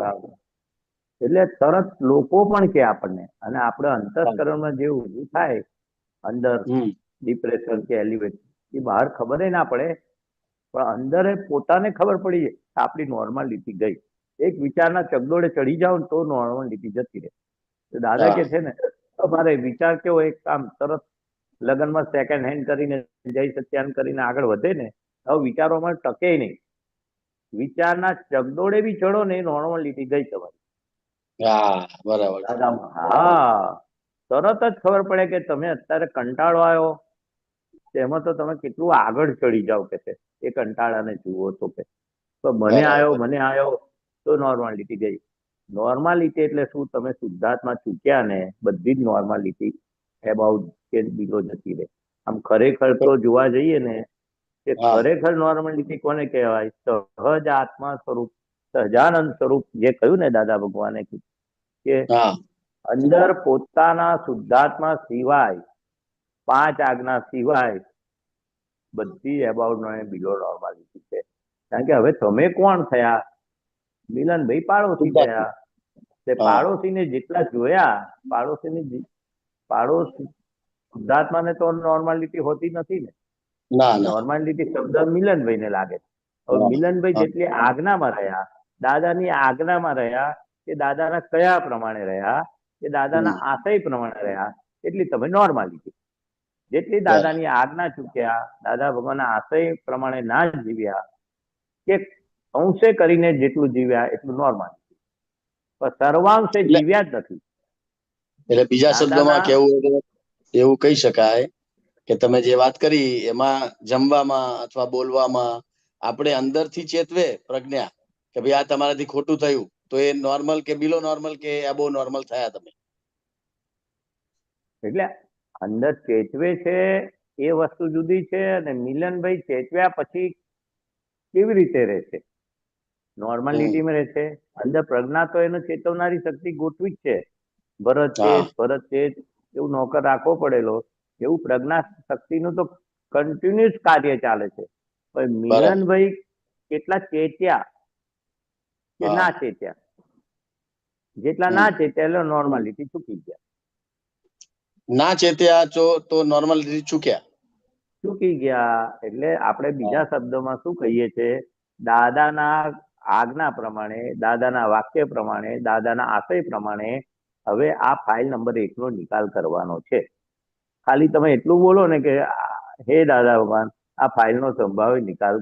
એટલે તરત લોકો પણ કે આપણને, અને આપણે અંતસ્કરણમાં જે ઊભું થાય અંદર ડિપ્રેશન કે એલિવેટ એ બહાર ખબર ના પડે, પણ અંદર પોતાને ખબર પડી જાય કે આપણી નોર્માલિટી ગઈ. એક વિચારના ચગડોળે ચડી જાવ ને તો નોર્માલિટી જતી રહે. તો દાદા હા કે છે ને તમારે વિચાર કેવો એક કામ તરત લગ્નમાં સેકન્ડ હેન્ડ કરીને જય સત્યાન કરીને આગળ વધે ને, હવે વિચારોમાં ટકે નહીં. વિચારના ચગડોળે બી ચડો ને એ નોર્માલિટી ગઈ તમારી. હા બરાબર છે. દાદા હા, તરત જ ખબર પડે કે તમે અત્યારે કંટાળો આવ્યો તેમાં તો તમે કેટલું આગળ ચડી જાવ કે છે એ કંટાળાને જુઓ તો કે તો મને આવ્યો તો નોર્માલિટી ગઈ. નોર્માલિટી એટલે શું? તમે શુદ્ધાત્મા ચૂક્યા ને બધી જ નોર્માલિટી એબાઉટ કે બિલો જતી રહે. આમ ખરેખર તો જોવા જઈએ ને કે હા ખરેખર નોર્માલિટી કોને કહેવાય? સહજ આત્મા સ્વરૂપ, સહજાનંદ સ્વરૂપ જે કહ્યું ને દાદા ભગવાને કે હા અંદર પોતાના શુદ્ધાત્મા સિવાય, 5 આજ્ઞા સિવાય બધી એબાઉટ બિલો નોર્માલિટી છે. કારણ કે હવે તમે કોણ થયા? મિલનભાઈ પાડોશી થયા. તે હા પાડોશીને જેટલા જોયા, પાડોશી શુદ્ધાત્માને તો નોર્માલિટી હોતી નથી ને. ના ના નોર્માલિટી શબ્દ મિલનભાઈને લાગે. હવે હા મિલનભાઈ હા જેટલી આજ્ઞામાં રહ્યા, દાદાની આજ્ઞામાં રહ્યા, કે દાદાના કયા પ્રમાણે રહ્યા, કે દાદાના આશય પ્રમાણે રહ્યા, એટલી તમે નોર્માલિટી. જેટલી બરાબર દાદાની આજ્ઞા ચૂક્યા, દાદા ભગવાનના આશય પ્રમાણે ના જીવ્યા, કે અંશે કરીને જેટલું જીવ્યા એટલું નોર્માલિટી, પણ સર્વાંશે એટલે જીવ્યા જ નથી. એટલે બીજા શબ્દોમાં દાદાના કેવું હોય તો એવું કહી શકાય કે તમે જે વાત કરી એમાં જમવામાં અથવા બોલવામાં આપણે અંદરથી ચેતવે પ્રજ્ઞા કે ભાઈ આ તમારાથી ખોટું થયું તો એ નોર્મલ કે બિલો નોર્મલ કે એબો નોર્મલ થયા તમે. એટલે અંદર ચેતવે છે એ વસ્તુ જુદી છે, અને મિલનભાઈ ચેતવ્યા પછી કેવી રીતે રહે છે? નોર્માલિટીમાં રહે છે. અંદર પ્રજ્ઞા તો એને ચેતવનારી શક્તિ ગોઠવી જ છે. ભરત છે એવું નોકર રાખવો પડેલો, એવું પ્રજ્ઞા શક્તિનું તો કન્ટિન્યુઅસ કાર્ય ચાલે છે. પણ મિલનભાઈ કેટલા ચેત્યા કે ના ચેત્યા? જેટલા ના ચેત્યા એટલે નોર્માલિટી ચૂકી ગયા. ના ચેત્યા તો નોર્માલિટી ચૂકી ગયા એટલે આપણે બીજા શબ્દોમાં શું કહીએ છીએ? દાદાના આજ્ઞા પ્રમાણે, દાદાના વાક્ય પ્રમાણે, દાદાના આશય પ્રમાણે હવે આ ફાઇલ નંબર 1 નો નિકાલ કરવાનો છે. ખાલી તમે એટલું બોલો ને કે હે દાદા ભગવાન, આ ફાઇલ નો સંભાવ્ય નિકાલ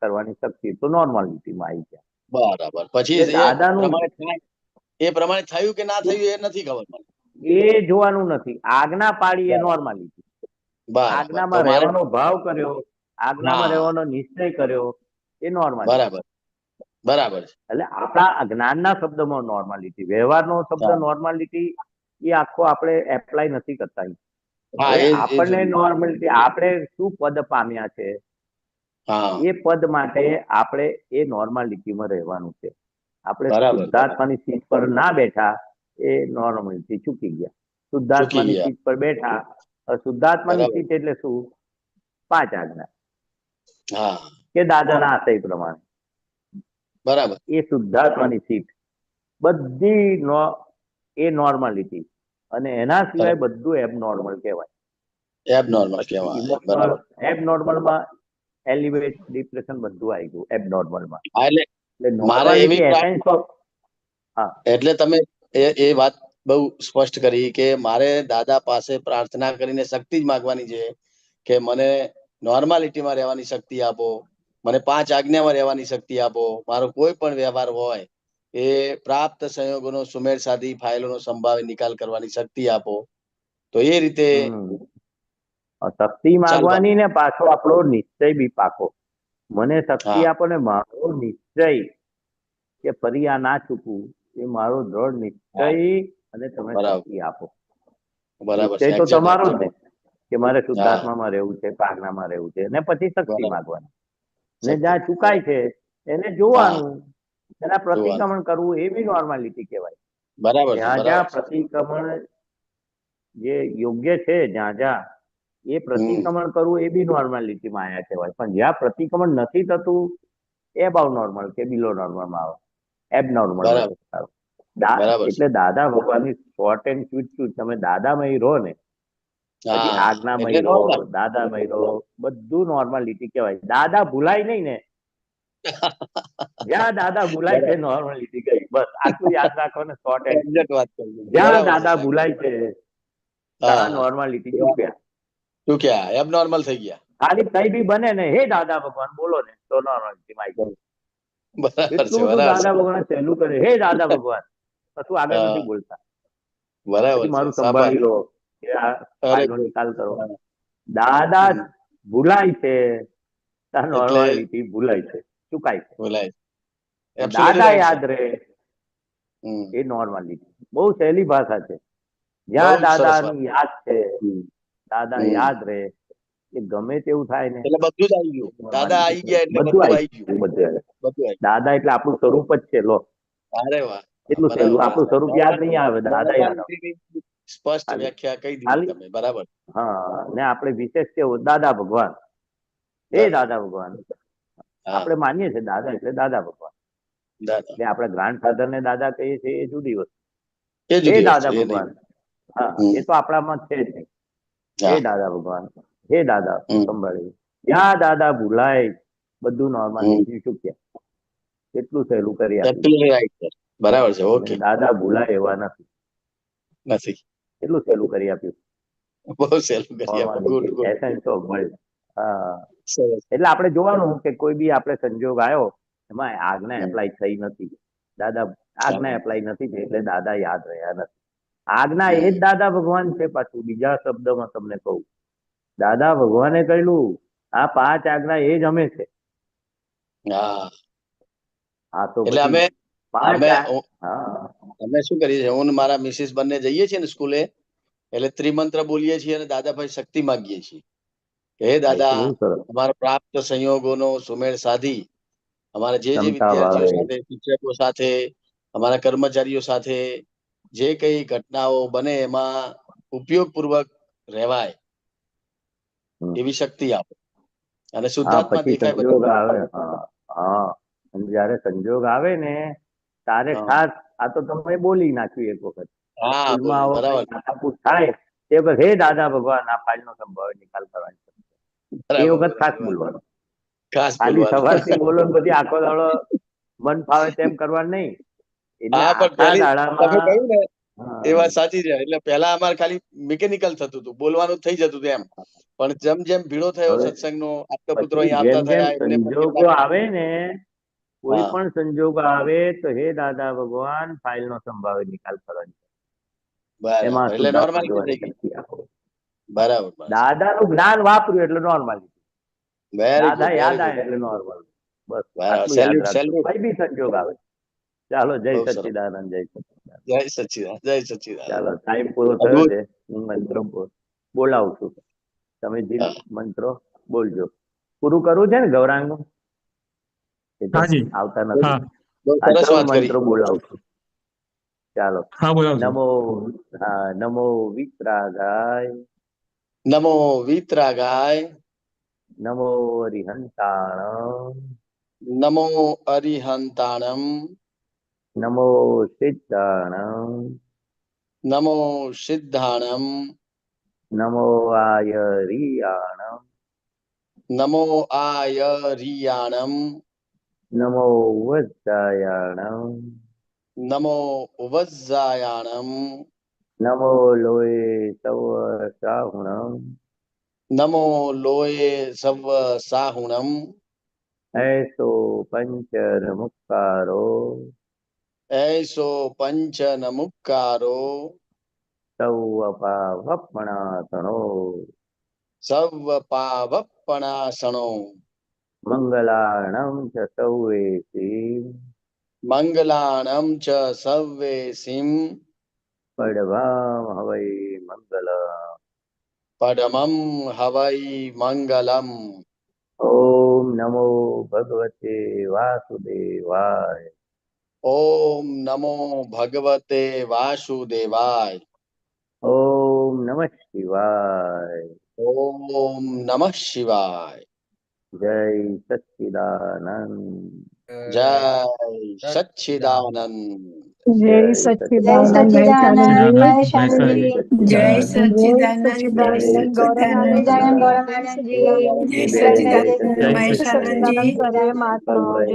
કરવાની શક્તિ તો નોર્માલિટીમાં આવી ગયા. બરાબર. પછી દાદાનું એ પ્રમાણે થયું કે ના થયું એ નથી ખબર મને. એ જોવાનું નથી. આજ્ઞા પાડી એ નોર્માલિટી. આજ્ઞામાં રહેવાનો ભાવ કર્યો, આજ્ઞામાં રહેવાનો નિશ્ચય કર્યો, એ નોર્માલિટી. બરાબર. એટલે આપણા જ્ઞાનના શબ્દમાં નોર્માલિટી, વ્યવહારનો શબ્દ નોર્માલિટી એ આખો આપણે એપ્લાય નથી કરતા. આપણને નોર્માલિટી, આપણે શું પદ પામ્યા છે એ પદ માટે આપણે એ નોર્માલિટીમાં રહેવાનું છે. આપણે શુદ્ધાત્માની સીટ પર ના બેઠા, એ નોર્માલિટી ચૂકી ગયા. શુદ્ધાત્માની સીટ પર બેઠા. શુદ્ધાત્માની સીટ એટલે શું? 5 આજ્ઞા કે દાદાના આશય પ્રમાણે. બરાબર. એ શુદ્ધાત્માની સીટ બધી એ નોર્માલિટી, અને એના સિવાય બધું એબનોર્મલ કહેવાય. એબનોર્મલમાં એલિવેટ, ડિપ્રેશન બધું આવી ગયું એબનોર્મલમાં. એટલે તમે એ વાત બહુ સ્પષ્ટ કરી કે મારે દાદા પાસે પ્રાર્થના કરીને શક્તિ જ માંગવાની છે કે મને નોર્માલિટીમાં રહેવાની શક્તિ આપો, મને 5 આજ્ઞામાં રહેવાની શક્તિ આપો, મારો કોઈ પણ વ્યવહાર હોય એ પ્રાપ્ત સંયોગોનો સુમેળ સાધી ફાઇલોનો સંભાવ્ય નિકાલ કરવાની શક્તિ આપો. તો એ રીતે શક્તિ માંગવાની ને પાછો આપણો નિશ્ચય બી પાકો. મને શક્તિ આપો ને મારો નિશ્ચય કે ફરી આ ના ચૂકવું, એ મારો દ્રઢ નિશ્ચય, અને તમે શક્તિ આપો. નિશ્ચય તો તમારો જ ને કે મારે શુદ્ધાત્મામાં રહેવું છે, આજ્ઞામાં રહેવું છે, ને પછી શક્તિ માંગવાની. ને જ્યાં ચુકાય છે એને જોવાનું, એના પ્રતિક્રમણ કરવું, એ બી નોર્માલિટી કહેવાય. જ્યાં પ્રતિક્રમણ જે યોગ્ય છે, જ્યાં એ પ્રતિક્રમણ કરવું, એ બી નોર્માલિટીમાં આયા કહેવાય. પણ જ્યાં પ્રતિક્રમણ નથી થતું, એબાઉ નોર્મલ કે બિલો નોર્મલમાં આવે, એબનોર્મલ. એટલે દાદા ભગવાનની શોર્ટ એન્ડ સ્વીટ શું, તમે દાદામાં રહો ને પછી હા આજ્ઞા એટલે મયરો, normal. દાદા મયરો, બધું નોર્માલિટી કહેવાય. દાદા ભૂલાય નહીં ને, જ્યાં દાદા ભૂલાય છે બરાબર. નોર્માલિટી ગઈ. બસ આટલું યાદ રાખો ને, શોર્ટ એન્ડ Exact વાત કરી. જ્યાં બરાબર છે દાદા સાહેબ. ભૂલાય છે ત્યાં હા નોર્માલિટી ત્યાં ચૂક્યા. શું ક્યાં એબનોર્મલ થઈ ગયા. ખાલી કઈ બી બને ને, હે દાદા ભગવાન બોલો ને, તો નોર્માલિટી માં આવી બરાબર જાય. છે એટલું બધું બરાબર દાદા છે. ભગવાન સહેલું કરે, હે દાદા ભગવાન, કશું આગળ હા નથી બોલતા. બરાબર પછી છે મારું સાબાસ. સંભાળી લો, કે આ અરે ફાઇલનો નિકાલ કરો. દાદા હમ. ભૂલાય છે ત્યાં એટલે નોર્માલિટી ભૂલાય છે, ચુકાય છે. બોલાય એબ્સોલ્યુટલી દાદા રાઈટ યાદ સર. રહે હમ એ નોર્માલિટી. બહુ સહેલી ભાષા છે. બહુ જ્યાં જ સરસ વાત. દાદાની યાદ છે, હમ દાદા હમ. યાદ રહે, એ ગમે તેવું થાય ને, એટલે બધું જ આવી ગયું. દાદા આવી ગયા એટલે બધું બધું આવી આવી ગયું. ગયું, બધું આવી ગયું. બધું આવી દાદા એટલે આપણું સ્વરૂપ જ છે. લો, ગયું. અરે વાહ એટલું બરાબર સહેલું. છે આપણું સાહેબ. સ્વરૂપ યાદ નહીં આવે, દાદા યાદ આવે. નોર્માલિટીની સ્પષ્ટ ખાલી વ્યાખ્યા કહી દીધી ખાલી તમે. બરાબર હા. ને આપણે વિશેષ કેવું, દાદા ભગવાન, હે બરાબર. દાદા ભગવાન. હા આપણે માનીએ છીએ દાદા એટલે દાદા ભગવાન. દાદા એટલે આપણે ગ્રાન્ડફાધર ને દાદા કહીએ છીએ, એ જુદી વસ્તુ. એ હે જુદી વસ્તુ દાદા એ નહીં. ભગવાન, હા, હમ એ તો આપણામાં છે જ નહીં. હે હા દાદા ભગવાન, હે દાદા હમ સંભાળી. જ્યાં દાદા ભૂલાય, બધું હમ નોર્માલિટી ચૂક્યા. એટલું સહેલું કરી આપ્યું. Absolutely right sir. બરાબર છે. અને ઓકે દાદા ભૂલાય એવા નથી. નથી. એટલું સહેલું કરી આપ્યું. બહુ સહેલું કરી આપ્યું. Good normality, good. Essence of world. હા. સરસ. એટલે આપણે જોવાનું કે કોઈ બી આપણે સંજોગ આવ્યો, એમાં આજ્ઞા હમ. એપ્લાય થઈ નથી. દાદા આજ્ઞા હા. એપ્લાય નથી થઈ, એટલે દાદા યાદ રહ્યા નથી. આજ્ઞા એ જ હમ. દાદા ભગવાન છે. પાછું બીજા શબ્દમાં તમને કહું, દાદા ભગવાને કહ્યું, આ 5 આજ્ઞા એ જ અમે છે. હા આ તો એટલે પછી અમે 5 અમે હા અમે શું કરીએ છીએ, હું ને મારા મિસિસ બંને જઈએ છીએ ને સ્કૂલે, એટલે ત્રિમંત્ર બોલીએ છીએ અને દાદાભાઈ શક્તિ માંગીએ છીએ કે હે એ તો દાદા, બહુ સરસ. અમારા પ્રાપ્ત સંયોગોનો સુમેળ સાધી અમારા જે ક્ષમતા વિદ્યાર્થીઓ વાળે. સાથે, શિક્ષકો સાથે, અમારા કર્મચારીઓ સાથે જે કઈ ઘટનાઓ બને એમાં ઉપયોગપૂર્વક રહેવાય હમ. એવી શક્તિ આપો અને હા, શુદ્ધાત્મા પછી દેખાય સંજોગ બધા. આવે. હા હા. અને જયારે સંજોગ આવે ને, તારે હા ખાસ, આ તો તમે બોલી નાખ્યું એક વખત. હા, સ્કૂલમાં બોલી આવો, કઈ બરાબર માથાકૂટ થાય તે વખત, હે દાદા ભગવાન, આ ફાઇલનો સંભાવે નિકાલ કરવાની. એ બરાબર વખત ખાસ બરાબર. બોલવાનું. ખાસ ખાલી બોલવાનું. સવારથી બોલો ને પછી આખો દાડો મન ફાવે તેમ કરવાનું નહીં. એટલે હા પણ આખા પેલી તમે દાડામાં. કહ્યું ને હા, એ વાત સાચી છે. એટલે પહેલા અમારે ખાલી મિકેનિકલ થતું હતું, બોલવાનું થઈ જતું હતું એમ. પણ જેમ જેમ ભીડો થયો હવે સત્સંગનો, આપતા પુત્રો પછી અહીં જેમ આવતા જેમ થયા, એમને પણ એવું સંજોગો લાગે આવે ને, કોઈ હા પણ સંજોગ આવે તો હે દાદા ભગવાન, ફાઇલનો સંભાવે નિકાલ કરવાની. એમાં બરાબર. એટલે શુદ્ધાત્મા નોર્માલિટી થઈ જોવાની ગઈ. શક્તિ આપો. બરાબર બરાબર. દાદાનું જ્ઞાન વાપર્યું એટલે નોર્મલ. વેરી દાદા ગુડ યાદ વેરી ગુડ. આવે એટલે નોર્મલ. બસ બરાબર. આટલું યાદ સેલ્યુટ રાખજો, સેલ્યુટ. કઈ બી સંજોગ આવે. ચાલો, જય બહુ સરસ. સચ્ચિદાનંદ, જય સચ્ચિદાનંદ. જય સચ્ચિદાનંદ જય સચ્ચિદાનંદ. ચાલો, ટાઈમ પૂરો થયો અદભુત. છે. હું મંત્રો બોલાવું છું. તમે જે હા મંત્રો બોલજો. પૂરું કરવું છે ને ગૌરાંગનું? એ તો હાજી આવતા નથી. હા બહુ હા, સરસ તો હું વાત કરી. મંત્રો બોલાવું છું. ચાલો. હા બોલાવજો. નમો. હા, નમો વિતરાગાય. નમો વિતરાગાય. નમો હરિહંતાણ. નમો અરિહંતાણમ. નમો સિદ્ધાણ. નમો સિદ્ધાણમ. નમો આયરિયાણ. નમો આયરિયાણમ. નમો વજ્જાયાણ. નમો વજ્જાયાણમ. નમો લોય સવ સાહુણમ. નમો લોય સવ સાહુણમ. એસો પંચર મુક્કારો. એસો પંચ નમુક્કારો. સૌ અપાવપણાતણો. સવ પાવપણાસણો. મંગલાણં ચ સૌવેસી. મંગલાણમ ચ સવ્વેસિમ. પડવામ હવૈ મંગલ. પડમમ હવૈ મંગલમ. ઓમ નમો ભગવતે વાસુદેવાય. ઓમ નમો ભગવતે વાસુદેવાય. ઓમ નમઃ શિવાય. ઓમ નમઃ શિવાય. જય સચ્ચિદાનંદ. જય સચ્ચિદાનંદ. જય સચ્ચિદાનંદ સચ્ચિદાનંદ મહેશાનંદજી, જય જય સચ્ચિદાનંદ સચ્ચિદાનંદ ગૌરાનંદ જય ગૌરાનંદજી, જય જય સચ્ચિદાનંદ સચ્ચિદાનંદ પરમાત્મા.